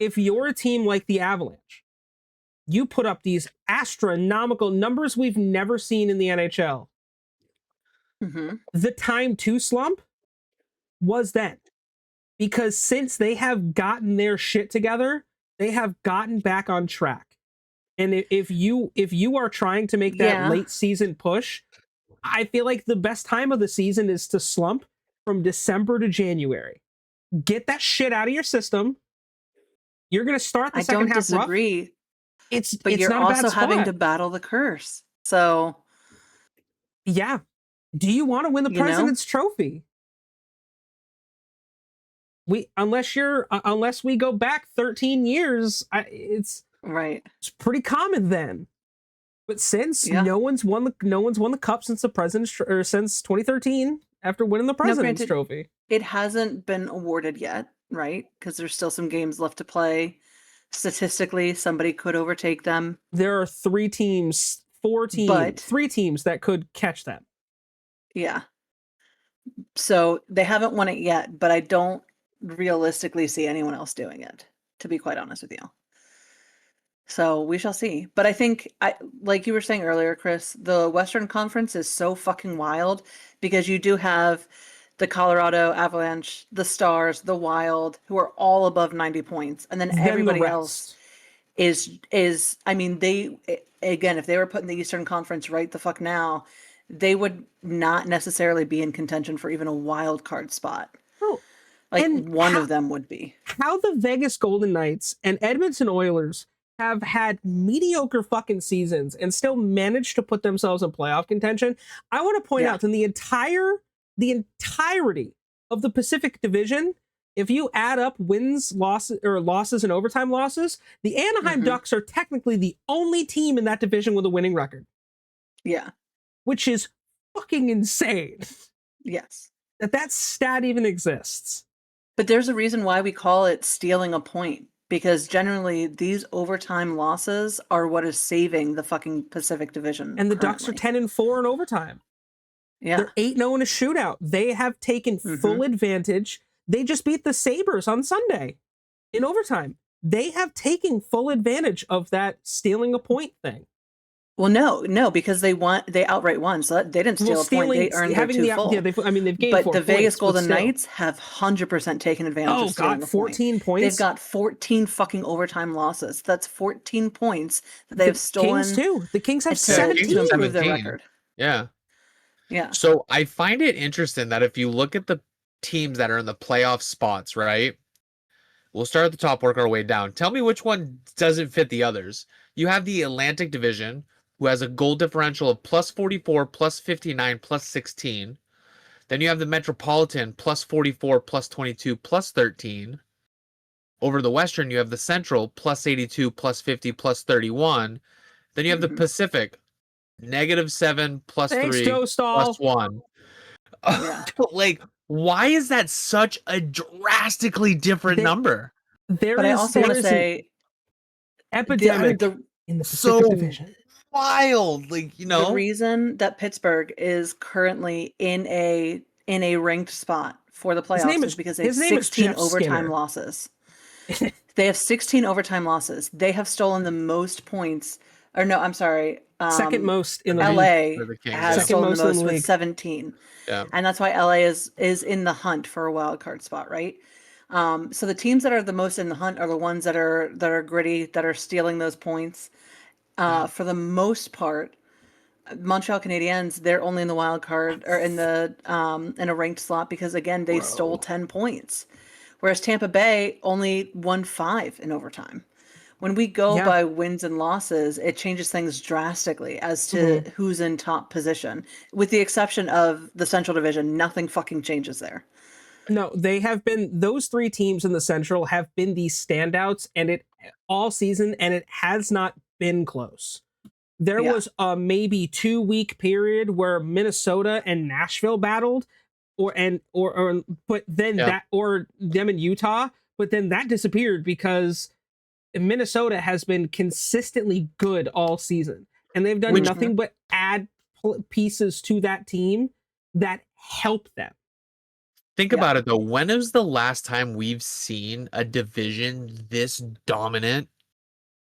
If you're a team like the Avalanche, you put up these astronomical numbers we've never seen in the NHL. Mm-hmm. The time to slump was then. Because since they have gotten their shit together, they have gotten back on track. And if you are trying to make that late season push, I feel like the best time of the season is to slump from December to January. Get that shit out of your system. You're going to start the second half rough. I don't disagree. It's you're not also a bad having spot. to battle the curse. So yeah, do you want to win the President's Trophy? Unless we go back 13 years, it's right. It's pretty common then. But since no one's won the cup since since 2013 after winning the President's Trophy. It hasn't been awarded yet, right? Because there's still some games left to play. Statistically, somebody could overtake them. There are 3 teams that could catch them. Yeah. So they haven't won it yet, but I don't realistically see anyone else doing it, to be quite honest with you. So we shall see. But I think, like you were saying earlier, Chris, the Western Conference is so fucking wild because you do have the Colorado Avalanche, the Stars, the Wild, who are all above 90 points. And then everybody else is, I mean, again, if they were put in the Eastern Conference right the fuck now, they would not necessarily be in contention for even a wild card spot. Oh, like one of them would be. How the Vegas Golden Knights and Edmonton Oilers have had mediocre fucking seasons and still managed to put themselves in playoff contention. I want to point out that the entirety of the Pacific Division, if you add up losses and overtime losses, the Anaheim Ducks are technically the only team in that division with a winning record. Yeah. Which is fucking insane. Yes. That stat even exists. But there's a reason why we call it stealing a point. Because generally, these overtime losses are what is saving the fucking Pacific Division. And the Ducks are 10-4 in overtime. Yeah. They're 8-0 in a shootout. They have taken full advantage. They just beat the Sabres on Sunday in overtime. They have taken full advantage of that stealing a point thing. Well, no, because they outright won, so they didn't steal a point. They earned their 2 full. Yeah, they've gained but 4 the Vegas points, Golden Knights have 100% taken advantage of stealing a 14 point. points. They've got 14 fucking overtime losses. That's 14 points that they have stolen. Kings too. The Kings have 17 to improve their record. Yeah. Yeah. So I find it interesting that if you look at the teams that are in the playoff spots, right? We'll start at the top, work our way down. Tell me which one doesn't fit the others. You have the Atlantic Division, who has a goal differential of plus 44, plus 59, plus 16. Then you have the Metropolitan, plus 44, plus 22, plus 13. Over the Western, you have the Central, plus 82, plus 50, plus 31. Then you have the Pacific, -7, plus 3, plus 1. Yeah. Like, why is that such a drastically different number? But I also want to say, epidemic in the Pacific Division. Wild, the reason that Pittsburgh is currently in a ranked spot for the playoffs is because they have 16 overtime losses. They have 16 overtime losses. They have stolen the most points. Or no, I'm sorry. Second most in the LA league. has stolen the most with 17. Yeah. And that's why LA is in the hunt for a wild card spot, right? So the teams that are the most in the hunt are the ones that are gritty, that are stealing those points. For the most part, Montreal Canadiens, they're only in the wild card or in a ranked slot because again they stole 10 points, whereas Tampa Bay only won 5 in overtime. When we go by wins and losses, it changes things drastically as to who's in top position. With the exception of the Central Division, nothing fucking changes there. No, those 3 teams in the Central have been the standouts all season, and it has not been close. There was a maybe 2-week period where Minnesota and Nashville battled, them in Utah, but then that disappeared because Minnesota has been consistently good all season, and they've done nothing but add pieces to that team that help them. Think Yeah. about it though. When is the last time we've seen a division this dominant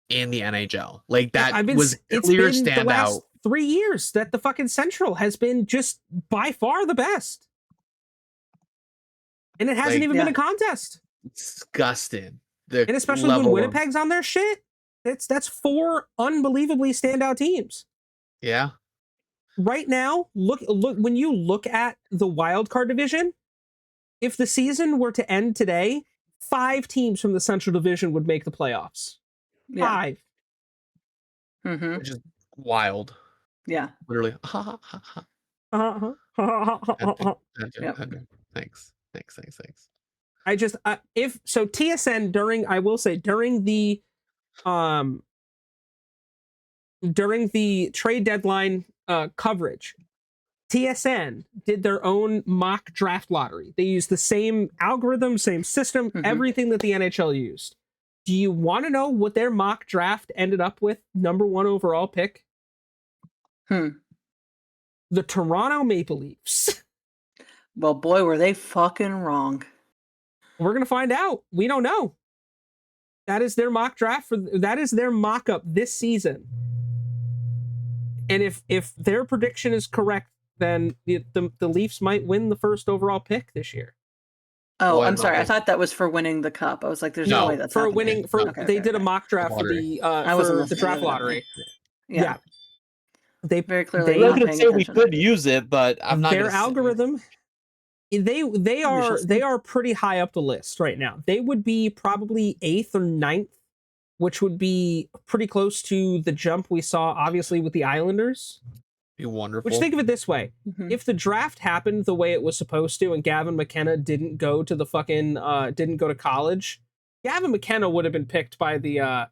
in the NHL? Like that was It's clear been the last standout. 3 years that the fucking Central has been just by far the best. And it hasn't Like, even been a contest. disgusting. The And especially when level of, Winnipeg's on their shit, that's 4 unbelievably standout teams. yeah. Right now, look when you look at the wild card division, if the season were to end today, 5 teams from the Central Division would make the playoffs. Yeah. 5. Mm-hmm. Which is wild. Yeah. Literally. Uh-huh. Yep. Thanks. I just if so TSN I will say during the trade deadline coverage, TSN did their own mock draft lottery. They used the same algorithm, same system, everything that the NHL used. Do you want to know what their mock draft ended up with? Number 1 overall pick? The Toronto Maple Leafs. Well, boy, were they fucking wrong. We're gonna find out. We don't know. That is their mock draft that is their mock up this season. And if their prediction is correct, then the Leafs might win the first overall pick this year. Oh, Well, I'm sorry. I no. thought that was for winning the cup. I was like, there's no way that's for happening. winning. For Okay, they okay, did a okay. mock draft for Lottery. the I wasn't for the listening, draft evidently. lottery. Yeah. They Very clearly I'm they not not gonna paying say we attention. could use it, but I'm not their gonna algorithm. They are pretty high up the list right now. They would be probably 8th or 9th, which would be pretty close to the jump we saw obviously with the Islanders. be wonderful. Which, think of it this way. Mhm. If the draft happened the way it was supposed to and Gavin McKenna didn't go to the fucking didn't go to college, Gavin McKenna would have been picked by the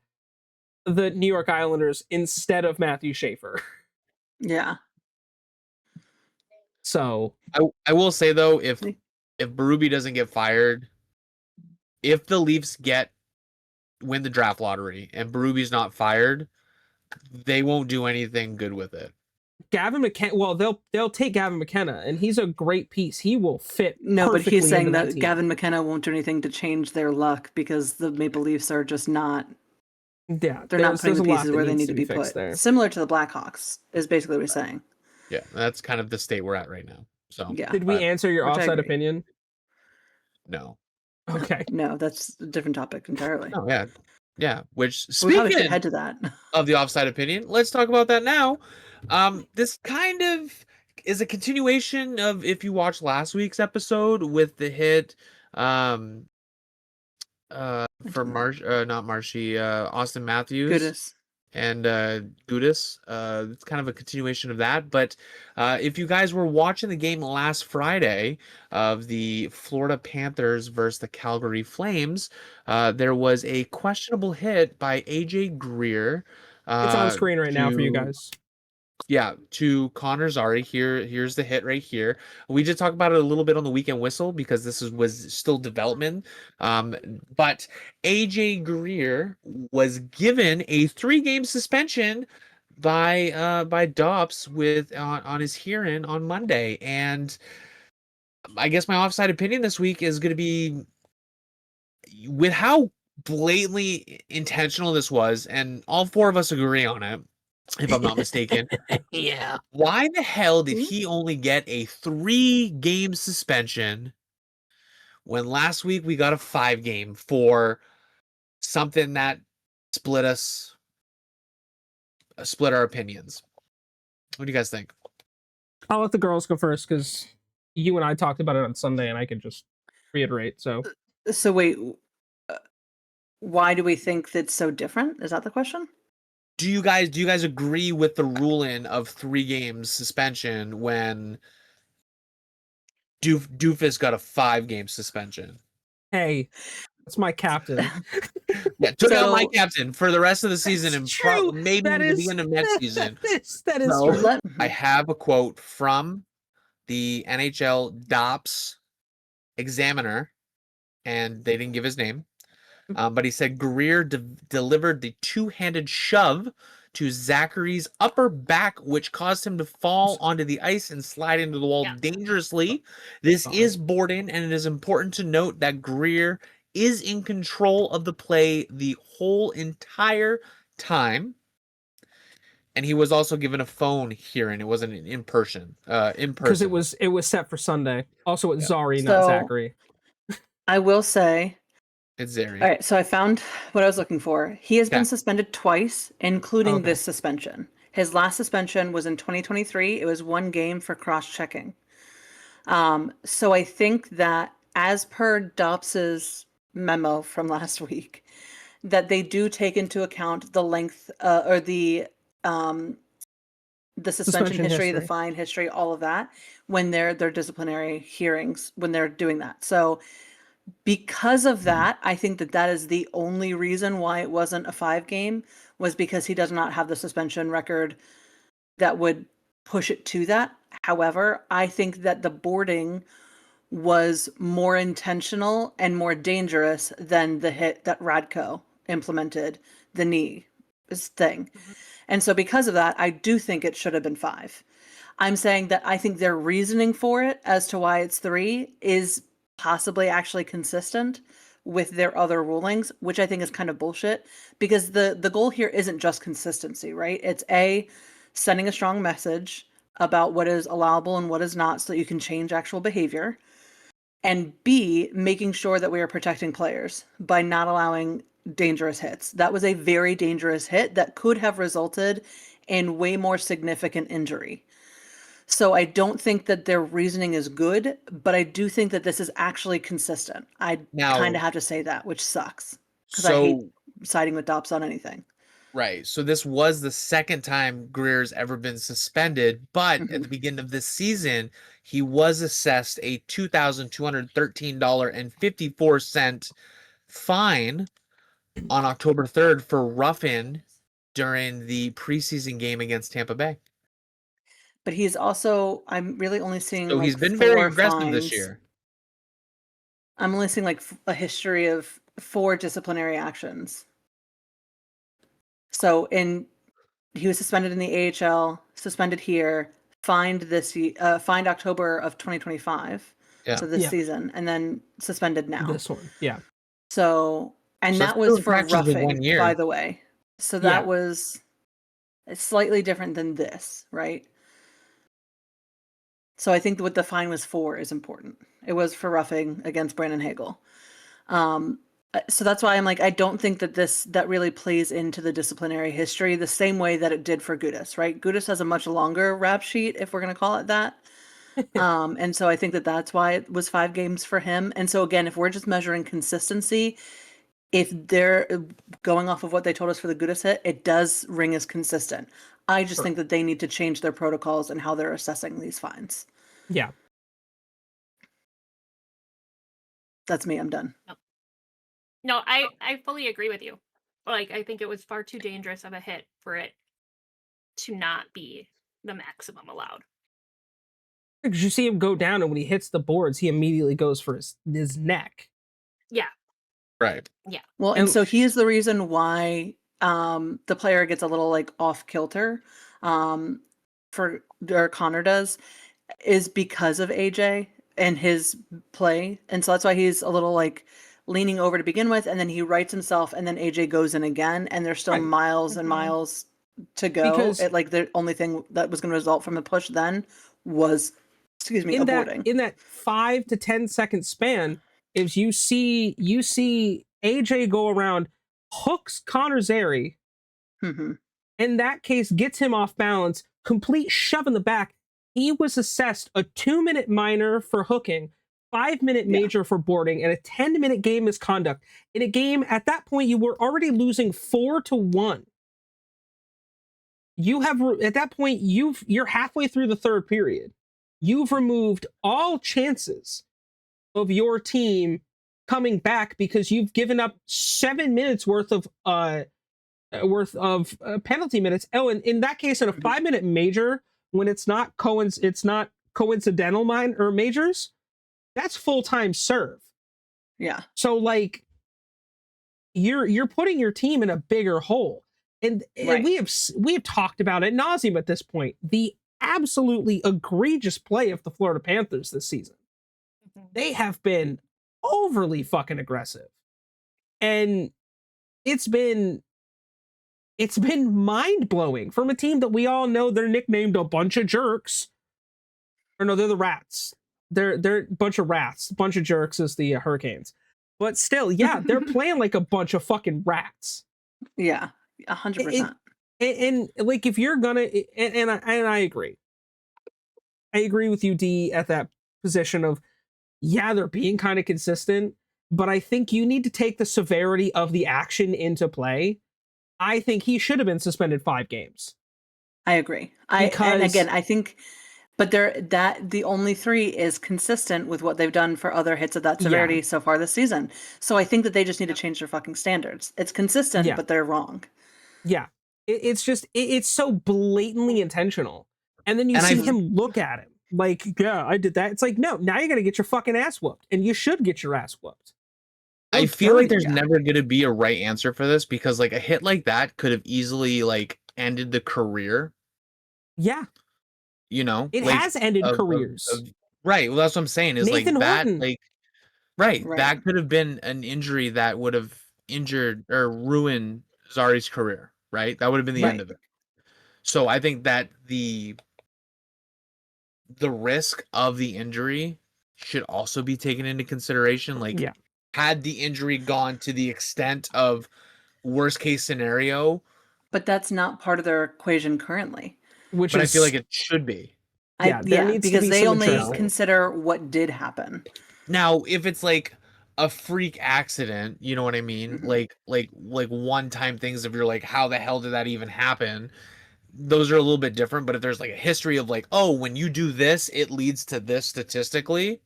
New York Islanders instead of Matthew Schaefer. Yeah. So I will say though, if Berube doesn't get fired, if the Leafs win the draft lottery and Berube's not fired, they won't do anything good with it. Gavin McKenna, well, they'll take Gavin McKenna, and he's a great piece. He will fit. No, but he's saying that team. Gavin McKenna won't do anything to change their luck because the Maple Leafs are just not. Yeah, they're not putting the pieces where they need to be fixed put. there. Similar to the Blackhawks is basically what he's saying. Yeah, that's kind of the state we're at right now. So Yeah. Did we answer your Which I offside agree. opinion? No. Okay. No, that's a different topic entirely. No, yeah. Which We probably should speaking head to that. of the offside opinion, let's talk about that now. This kind of is a continuation of if you watched last week's episode with the hit for not Marshy, Austin Matthews. Goodness. And Gudis. It's kind of a continuation of that. But if you guys were watching the game last Friday of the Florida Panthers versus the Calgary Flames, there was a questionable hit by AJ Greer. It's on screen right now for you guys. Yeah, to Connor Zary. Here's the hit right here. We did talk about it a little bit on the weekend whistle because this was still development. But AJ Greer was given a 3-game suspension by Dops with on his hearing on Monday. And I guess my offside opinion this week is going to be with how blatantly intentional this was, and all 4 of us agree on it, if I'm not mistaken. Yeah. Why the hell did he only get a 3-game suspension when last week we got a 5-game for something that split our opinions? What do you guys think? I'll let the girls go first because you and I talked about it on Sunday, and I can just reiterate. So wait, why do we think that's so different? Is that the question? Do you guys agree with the ruling of 3 games suspension when Doofus got a 5-game suspension? Hey, that's my captain. Yeah, took out my captain for the rest of the season and maybe the beginning of next season. That is true. I have a quote from the NHL DOPS examiner, and they didn't give his name, but he said Greer delivered the 2-handed shove to Zachary's upper back, which caused him to fall onto the ice and slide into the wall dangerously. This is boarding, and it is important to note that Greer is in control of the play the whole entire time. And he was also given a phone hearing. It wasn't in person. Because it was set for Sunday. Also, it's Zari, not Zachary. I will say, it's Zari. All right, so I found what I was looking for. He has been suspended twice, including this suspension. His last suspension was in 2023. It was 1 game for cross-checking. So I think that, as per Dobbs's memo from last week, that they do take into account the length or the suspension history, the fine history, all of that when their disciplinary hearings, when they're doing that. So because of that, I think that is the only reason why it wasn't a 5-game, was because he does not have the suspension record that would push it to that. However, I think that the boarding was more intentional and more dangerous than the hit that Radko implemented, the knee thing. And so because of that, I do think it should have been 5. I'm saying that I think their reasoning for it as to why it's 3 is possibly actually consistent with their other rulings, which I think is kind of bullshit, because the goal here isn't just consistency, right? It's A, sending a strong message about what is allowable and what is not so that you can change actual behavior, and B, making sure that we are protecting players by not allowing dangerous hits. That was a very dangerous hit that could have resulted in way more significant injury. So I don't think that their reasoning is good, but I do think that this is actually consistent. I kind of have to say that, which sucks, because I hate siding with Dobbs on anything. Right. So this was the second time Greer's ever been suspended, but at the beginning of this season, he was assessed a $2,213.54 fine on October 3rd for roughing during the preseason game against Tampa Bay. But he's also, I'm really only seeing so like he's been 4 very aggressive fines. this year. I'm only seeing like a history of 4 disciplinary actions. So he was suspended in the AHL, suspended here, fined October of 2025. Yeah. So this season, and then suspended now. This one, yeah. So, and that was for roughing, by the way. So that was slightly different than this, right? So I think what the fine was for is important. It was for roughing against Brandon Hagel. So that's why I'm like, I don't think that really plays into the disciplinary history the same way that it did for Gudas, right? Gudas has a much longer rap sheet, if we're going to call it that. And so I think that's why it was 5 games for him. And so again, if we're just measuring consistency, if they're going off of what they told us for the Gudas hit, it does ring as consistent. I just think that they need to change their protocols and how they're assessing these fines. Yeah. That's me. I'm done. No, I fully agree with you. Like, I think it was far too dangerous of a hit for it to not be the maximum allowed. Because you see him go down, and when he hits the boards, he immediately goes for his neck. Yeah. Right. Yeah. Well, and so he is the reason why the player gets a little like off kilter or Connor does, is because of AJ and his play. And so that's why he's a little like leaning over to begin with, and then he rights himself, and then AJ goes in again, and there's still miles and miles to go. Because the only thing that was going to result from a push then was, aborting. In that 5 to 10 second span, if you see AJ go around, hooks Connor Zary, in that case gets him off balance, complete shove in the back. He was assessed a 2-minute minor for hooking, 5-minute major for boarding, and a 10-minute game misconduct. In a game, at that point, you were already losing 4-1. You have, at that point, you're halfway through the 3rd period. You've removed all chances of your team coming back because you've given up 7 minutes worth of penalty minutes. Oh, and in that case, in a 5-minute major, when it's not coincidental majors, that's full-time serve. Yeah. So like you're putting your team in a bigger hole. And Right. we have talked about it nauseum at this point. The absolutely egregious play of the Florida Panthers this season. They have been overly fucking aggressive. And it's been mind-blowing from a team that we all know they're nicknamed a bunch of jerks. Or no, they're the Rats. They're a bunch of rats. A bunch of jerks is the Hurricanes. But still, yeah, they're playing like a bunch of fucking rats. Yeah, 100%. And like, if you're gonna, and I agree. I agree with you, D, at that position of, yeah, they're being kind of consistent, but I think you need to take the severity of the action into play. I think he should have been suspended 5 games. I agree. Because- and again, I think, but the only 3 is consistent with what they've done for other hits of that severity so far this season. So I think that they just need to change their fucking standards. It's consistent, but they're wrong. Yeah, it's just it's so blatantly intentional, and then you see him look at him like, yeah, I did that. It's like, no, now you're gonna get your fucking ass whooped, and you should get your ass whooped. I feel like there's never going to be a right answer for this, because like a hit like that could have easily like ended the career. Yeah. You know, it like, has ended careers. Right. Well, that's what I'm saying is Nathan like that, Horton. like, right. That could have been an injury that would have injured or ruined Zari's career. Right. That would have been the end of it. So I think that the risk of the injury should also be taken into consideration. Like, had the injury gone to the extent of worst case scenario, but that's not part of their equation currently. But I feel like it should be. Because they only consider what did happen. Now, if it's like a freak accident, you know what I mean? Like one-time things, if you're like, how the hell did that even happen? Those are a little bit different. But if there's like a history of like, oh, when you do this, it leads to this statistically.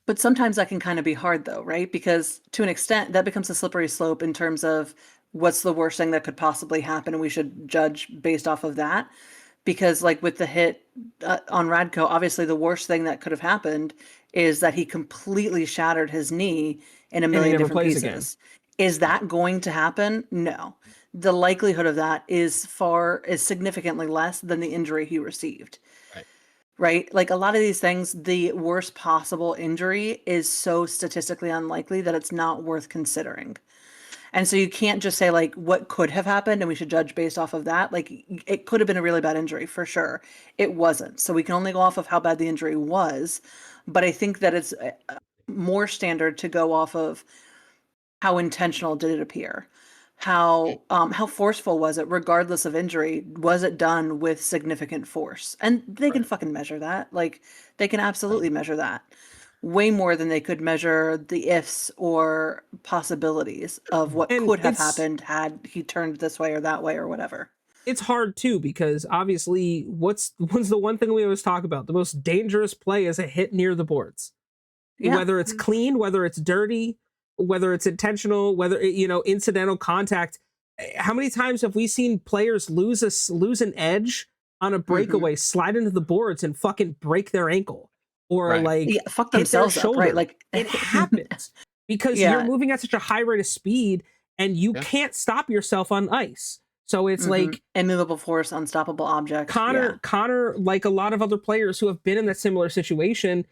But sometimes that can kind of be hard though, right? Because to an extent, that becomes a slippery slope in terms of what's the worst thing that could possibly happen, and we should judge based off of that. Because like with the hit on Radko, obviously the worst thing that could have happened is that he completely shattered his knee in a million different pieces. Again. Is that going to happen? No. The likelihood of that is significantly less than the injury he received. Right? Like a lot of these things, the worst possible injury is so statistically unlikely that it's not worth considering. And so you can't just say like what could have happened and we should judge based off of that. Like it could have been a really bad injury for sure. It wasn't. So we can only go off of how bad the injury was. But I think that it's more standard to go off of how intentional did it appear? How forceful was it regardless of injury? Was it done with significant force? And they can fucking measure that. Like they can absolutely measure that. Way more than they could measure the ifs or possibilities of what could have happened had he turned this way or that way or whatever. It's hard too, because obviously what's the one thing we always talk about? The most dangerous play is a hit near the boards. Whether it's clean, whether it's dirty, whether it's intentional, whether incidental contact. How many times have we seen players lose an edge on a breakaway, slide into the boards and fucking break their ankle? Or fuck themselves up, right? Like it happens because you're moving at such a high rate of speed and you can't stop yourself on ice. So it's like immovable force, unstoppable object. Connor, like a lot of other players who have been in that similar situation,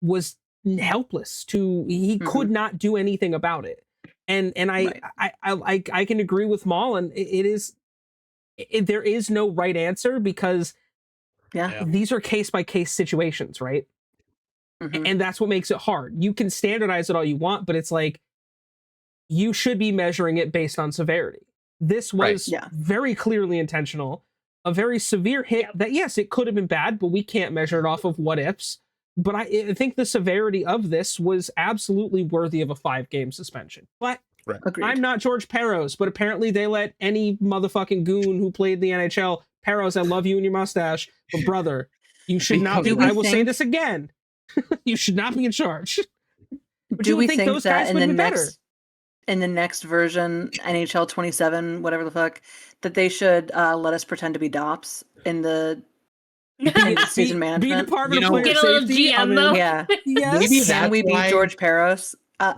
was helpless. He could not do anything about it. And I can agree with Maul, and there is no right answer because these are case by case situations, right? And that's what makes it hard. You can standardize it all you want, but it's like you should be measuring it based on severity. This was very clearly intentional, a very severe hit that, yes, it could have been bad, but we can't measure it off of what ifs. But I think the severity of this was absolutely worthy of a 5-game suspension. But I'm not George Peros, but apparently they let any motherfucking goon who played the NHL, Peros, I love you and your mustache, but brother, you should not be, I will say this again, you should not be in charge. But do we think those guys would be better? In the next version, NHL 27, whatever the fuck, that they should let us pretend to be DOPS in the season management? Be Department of Player get a little Safety. GM, yeah. Yes. Can we be George Peros?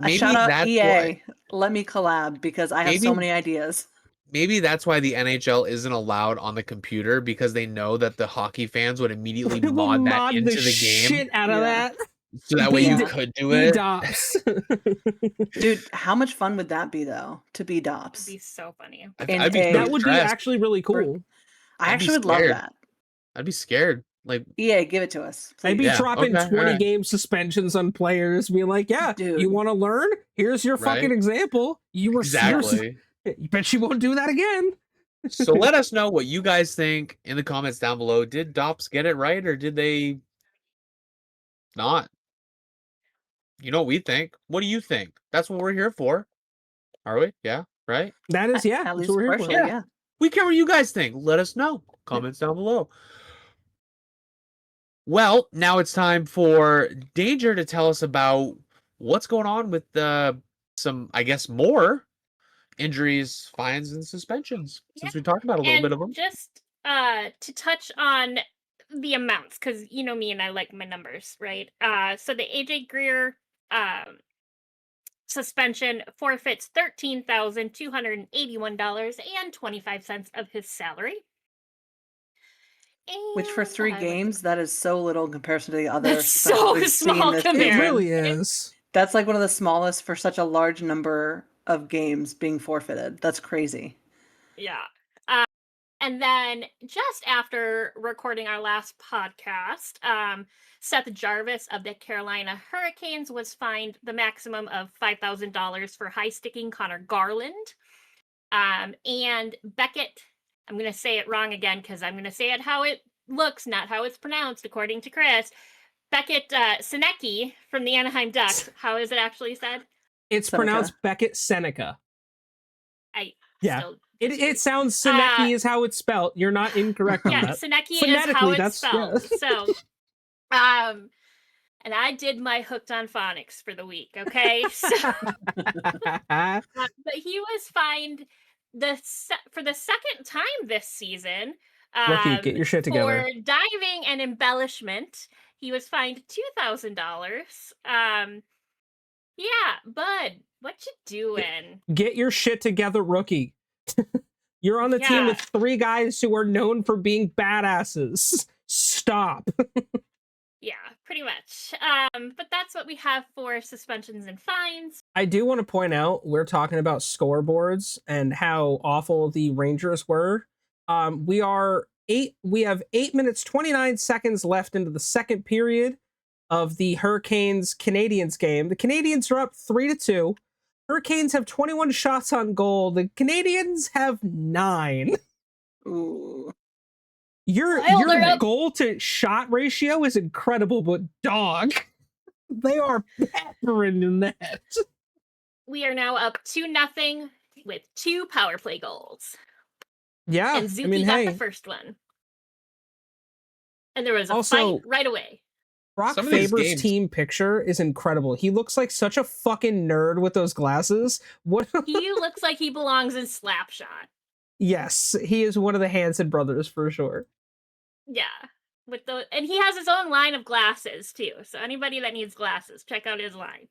Shout out EA. Let me collab because I have so many ideas. maybe that's why the NHL isn't allowed on the computer, because they know that the hockey fans would immediately They will mod that mod into the the game, shit out of Yeah. that. so that way you Be- could do Be it. dops. Dude, how much fun would that be though, to be It'd Dops? be so funny. In I'd be so That would be stressed. actually really cool. I I'd be actually would love scared. that. I'd be scared. Like, EA, give it to us, please. I'd be Yeah, dropping okay, 20 alright. game suspensions on players, being like, yeah, Dude. you want to learn? Here's your fucking Right? example. You were Exactly. You bet you won't do that again. So let us know what you guys think in the comments down below. Did Dops get it right, or did they not? You know what we think. What do you think? That's what we're here for. Are we? Yeah, right? That is, yeah. At That's least what we're here for. partially, Yeah. yeah. We care what you guys think. Let us know. Comments down below. Well, now it's time for Danger to tell us about what's going on with some, I guess, more injuries, fines, and suspensions, since we talked about a little bit of them. Just to touch on the amounts, because you know me and I like my numbers, right? So the AJ Greer suspension forfeits $13,281.25 of his salary. Which for And 3 I like games, that is so little in comparison to the other That's suspensions so we've seen small this It compared. season. really is. That's like one of the smallest for such a large number of games being forfeited. That's crazy. Yeah. And then just after recording our last podcast, Seth Jarvis of the Carolina Hurricanes was fined the maximum of $5,000 for high sticking Connor Garland. And Beckett, I'm going to say it wrong again because I'm going to say it how it looks, not how it's pronounced, according to Chris. Beckett Sinecki from the Anaheim Ducks. How is it actually said? It's Seneca. pronounced Beckett Seneca. Yeah. Still It sounds Sinecki is how it's spelled. You're not incorrect on yeah, that. Sinecki is how Phonetically, it's spelled. So, and I did my hooked on phonics for the week. Okay, so, but he was fined for the second time this season. Rookie, get your shit together. For diving and embellishment. He was fined $2,000. Yeah, bud, what you doing? Get your shit together, rookie. You're on the team Yeah. with 3 guys who are known for being badasses. Stop. Yeah, pretty much. But that's what we have for suspensions and fines. I do want to point out we're talking about scoreboards and how awful the Rangers were. We have 8 minutes 29 seconds left into the second period of the Hurricanes Canadiens game. The Canadiens are up 3-2. Hurricanes have 21 shots on goal. The Canadiens have 9. Ooh. Your goal to shot ratio is incredible, but dog, they are peppering in that. We are now up 2-0 with 2 power play goals. Yeah, And Zuki got the first one. And there was a Also, fight right away. Brock Some of these Faber's games- team picture is incredible. He looks like such a fucking nerd with those glasses. What? He looks like he belongs in Slapshot. Yes, he is one of the Hanson brothers for sure. Yeah. And he has his own line of glasses too. So anybody that needs glasses, check out his line.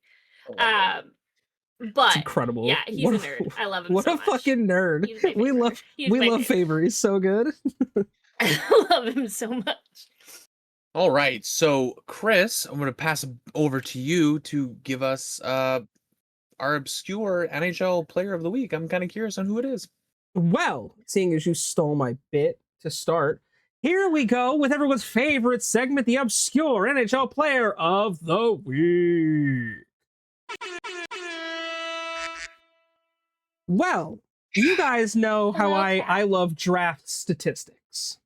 But It's incredible. yeah, he's a nerd. I love him What so a much. fucking nerd. He's my We favorite. love He's we my love favorite. Faber. He's so good. I love him so much. All right, so Chris, I'm going to pass it over to you to give us our obscure NHL player of the week. I'm kind of curious on who it is. Well, seeing as you stole my bit to start, here we go with everyone's favorite segment, the obscure NHL player of the week. Well, you guys know how Hello, I Kat. love draft statistics.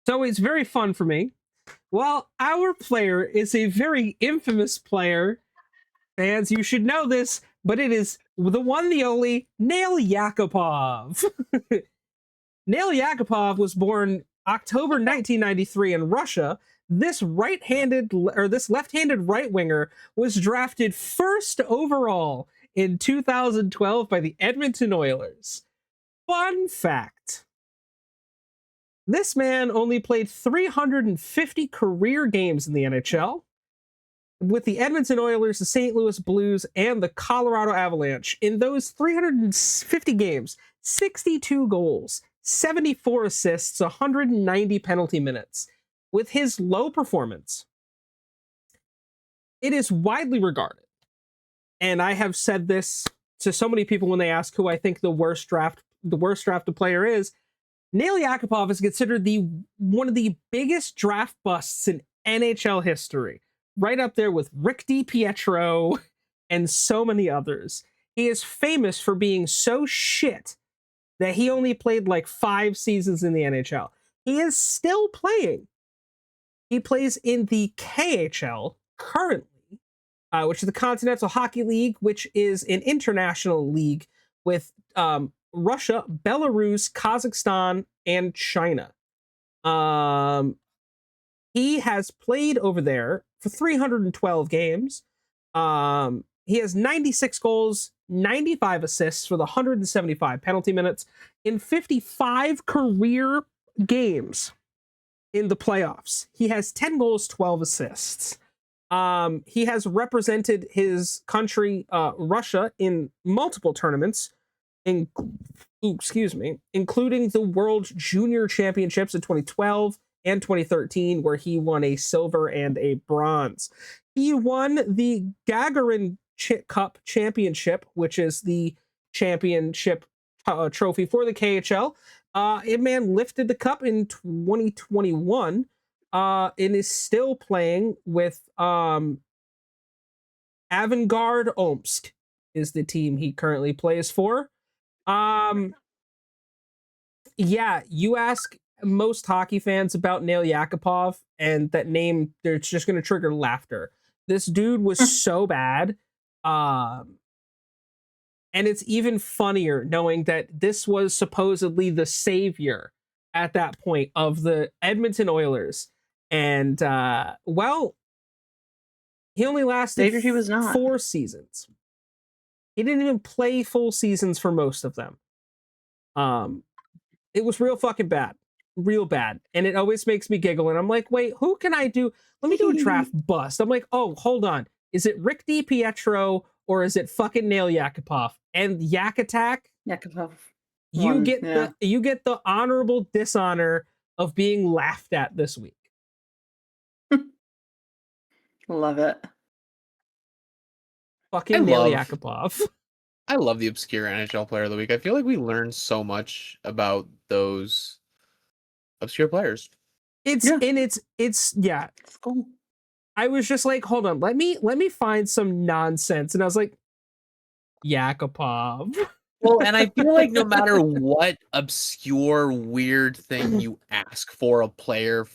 So it's very fun for me. Well, our player is a very infamous player. Fans, you should know this, but it is the one, the only, Nail Yakupov. Nail Yakupov was born October 1993 in Russia. This left-handed right winger was drafted first overall in 2012 by the Edmonton Oilers. Fun fact. This man only played 350 career games in the NHL. with the Edmonton Oilers, the St. Louis Blues, and the Colorado Avalanche. In those 350 games, 62 goals, 74 assists, 190 penalty minutes. With his low performance, it is widely regarded, and I have said this to so many people when they ask who I think the worst drafted player is. Nail Yakupov is considered one of the biggest draft busts in NHL history, right up there with Rick DiPietro and so many others. He is famous for being so shit that he only played like 5 seasons in the NHL. He is still playing. He plays in the KHL currently, which is the Continental Hockey League, which is an international league with Russia, Belarus, Kazakhstan, and China. He has played over there for 312 games. He has 96 goals, 95 assists for the 175 penalty minutes in 55 career games in the playoffs. He has 10 goals, 12 assists. He has represented his country, Russia, in multiple tournaments, including the World Junior Championships in 2012 and 2013, where he won a silver and a bronze. He won the Gagarin Cup Championship, which is the championship trophy for the KHL. Man lifted the cup in 2021 and is still playing with Avangard Omsk is the team he currently plays for. Yeah, you ask most hockey fans about Nail Yakupov, and that name, they're just going to trigger laughter. This dude was so bad. And it's even funnier knowing that this was supposedly the savior at that point of the Edmonton Oilers. And, well, he only lasted Savior he was not. 4 seasons. He didn't even play full seasons for most of them. It was real fucking bad. Real bad. And it always makes me giggle. And I'm like, wait, who can I do? Let me do a draft bust. I'm like, oh, hold on. Is it Rick DiPietro or is it fucking Nail Yakupov? And Yak Attack, Yakupov. you get the honorable dishonor of being laughed at this week. Love it. Fucking Nail Yakupov. I love the obscure NHL player of the week. I feel like we learned so much about those obscure players. It's cool. I was just like, hold on, let me find some nonsense. And I was like, Yakupov. Well, and I feel like no matter what obscure, weird thing you ask for a player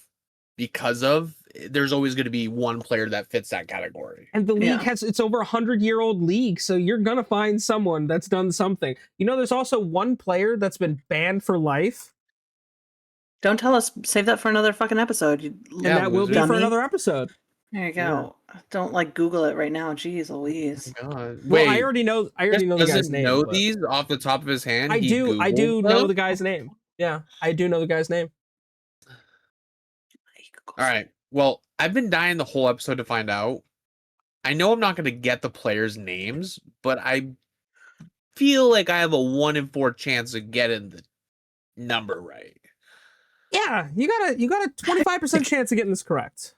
because of, there's always going to be one player that fits that category. And the league it's over 100-year-old league, so you're going to find someone that's done something. You know, there's also one player that's been banned for life. Don't tell us. Save that for another fucking episode. And that will be for another episode. There you go. Yeah. Don't Google it right now. Jeez Louise. Oh God. Wait, I already know the guy's name. Know these off the top of his hand? I do know the guy's name. Yeah, I do know the guy's name. All right. Well, I've been dying the whole episode to find out. I know I'm not going to get the players' names, but I feel like I have a 1 in 4 chance of getting the number right. Yeah, you got a 25% chance of getting this correct.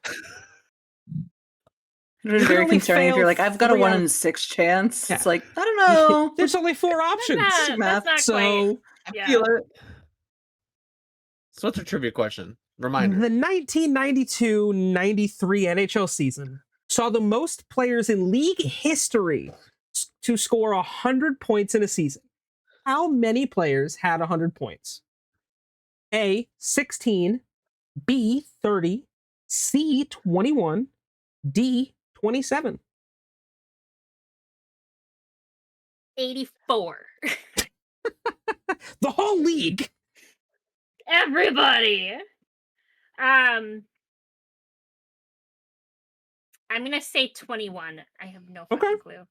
It's very concerning if you're like, I've got a 1 in 6 chance. Yeah. It's like, I don't know. There's only 4 options. That's not so quite. I feel it. So what's a trivia question? Reminder. The 1992-93 NHL season saw the most players in league history to score 100 points in a season. How many players had 100 points? A, 16, B, 30, C, 21, D, 27. 84. The whole league. Everybody. I'm gonna say 21. I have no fucking clue. I'm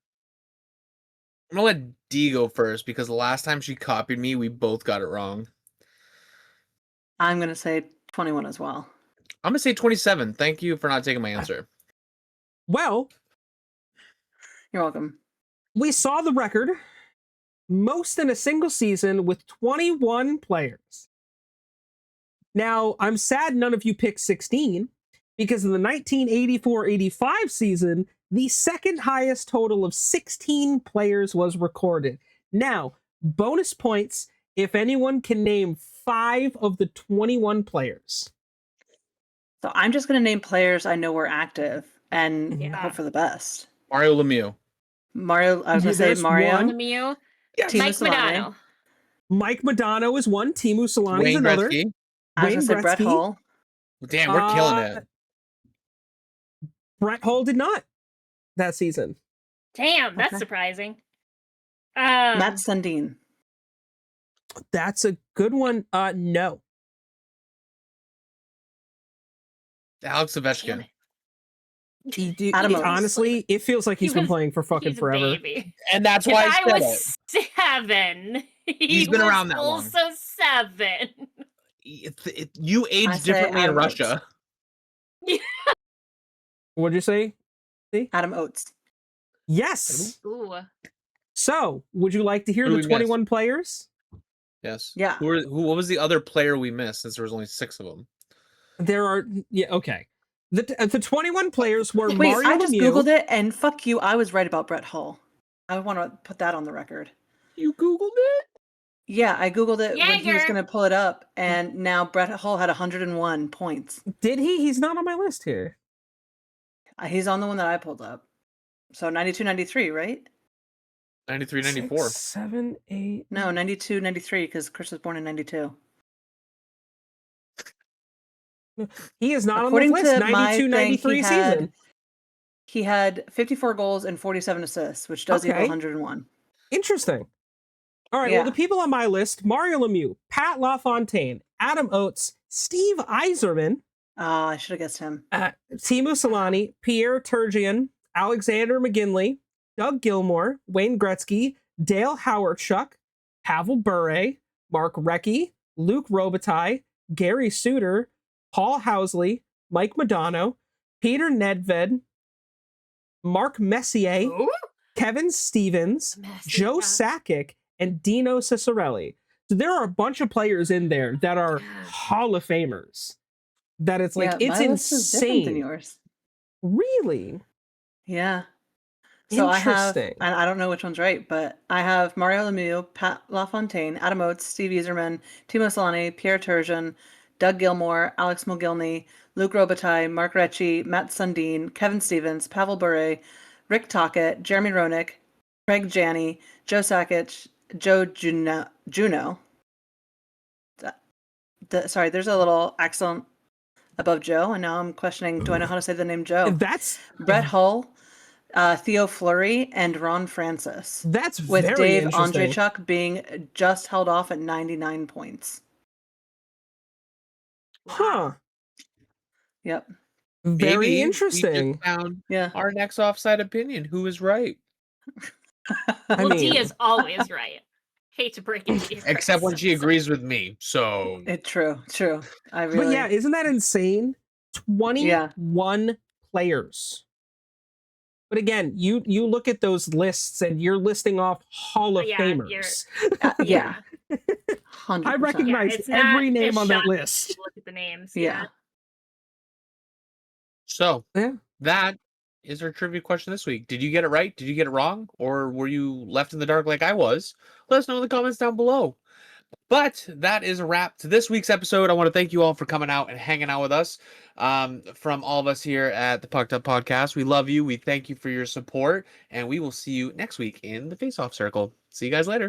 gonna let D go first because the last time she copied me, we both got it wrong. I'm gonna say 21 as well. I'm gonna say 27. Thank you for not taking my answer. Well, You're welcome. we saw the record most in a single season with 21 players. Now, I'm sad none of you picked 16 because in the 1984-85 season, the second highest total of 16 players was recorded. Now, bonus points if anyone can name 5 of the 21 players. So I'm just going to name players I know were active and Yeah. hope for the best. Mario Lemieux. Mario, I was going to say There's Mario. one. Lemieux, Yes. Timo Mike Solane. Modano. Mike Modano is one. Timu Solani is Wayne another. Gretzky. I was Wayne going to say Brett Gretzky. Hull. Damn, we're killing it. Brett Hull did not that season. Damn, that's Okay. surprising. Matt Sundin. That's a good one. No. Alex damn Ovechkin. it. Adam Oates. Honestly, it feels like he's been playing for fucking He's a forever. baby. And that's If why I I said it. was 7, He's been was around that long. also 7. You I age say differently in Adam Oates. Russia. What'd you say? Adam Oates. Yes. Ooh. So, would you like to hear Who the did we 21 players? Yes. Yeah. What was the other player we missed since there was only 6 of them? There are, yeah, okay. The 21 players were Wait, Mario I just Lemieux. Googled it, and fuck you, I was right about Brett Hull. I want to put that on the record. You Googled it? Yeah, I Googled it when he was Jaeger. going to pull it up, and now Brett Hull had 101 points. Did he? He's not on my list here. He's on the one that I pulled up. So 92-93, right? 93, 94. 6, 7, 8. No, 92-93, because Chris was born in 92. He is not According on the list. to my 92, thing, 93 season. he had 54 goals and 47 assists, which does equal Okay. 101. Interesting. All right. Yeah. Well, the people on my list: Mario Lemieux, Pat LaFontaine, Adam Oates, Steve Yzerman, I should have guessed him. Timu Solani, Pierre Turgeon, Alexander McGinley, Doug Gilmore, Wayne Gretzky, Dale Howardchuk, Pavel Bure, Mark Recchi, Luke Robitaille, Gary Suter, Paul Housley, Mike Modano, Peter Nedved, Mark Messier, Ooh. Kevin Stevens, Joe Sakic, and Dino Cicerelli. So there are a bunch of players in there that are Hall of Famers. That it's like, Yeah, it's my list is different than insane. yours. Really? Yeah. So I have, Interesting. and I don't know which one's right, but I have Mario Lemieux, Pat LaFontaine, Adam Oates, Steve Yzerman, Timo Solani, Pierre Turgeon, Doug Gilmore, Alex Mogilny, Luke Robitaille, Mark Recchi, Matt Sundin, Kevin Stevens, Pavel Bure, Rick Tocchet, Jeremy Roenick, Craig Janney, Joe Sakic, Joe Juno. Sorry, there's a little accent above Joe, and now I'm questioning, do I know how to say the name Joe? That's Brett Hull, Theo Fleury, and Ron Francis. that's With very Dave interesting. Andreychuk being just held off at 99 points. Huh. Yep. Very Maybe interesting. We just found Yeah. our next offside opinion. Who is right? Well, mean- D is always right. Hate to break it to you, Except when Chris. she agrees with me. So True. I really. But yeah, isn't that insane? 21 players. But again, you look at those lists and you're listing off Hall of Yeah, Famers. Yeah. 100%. I recognize it's not every name just on that shocking list. to look at the names. Yeah. So Yeah. that is our trivia question this week. Did you get it right? Did you get it wrong? Or were you left in the dark like I was? Let us know in the comments down below. But that is a wrap to this week's episode. I want to thank you all for coming out and hanging out with us. From all of us here at the Pucked Up Podcast, we love you. We thank you for your support, and we will see you next week in the Face Off Circle. See you guys later.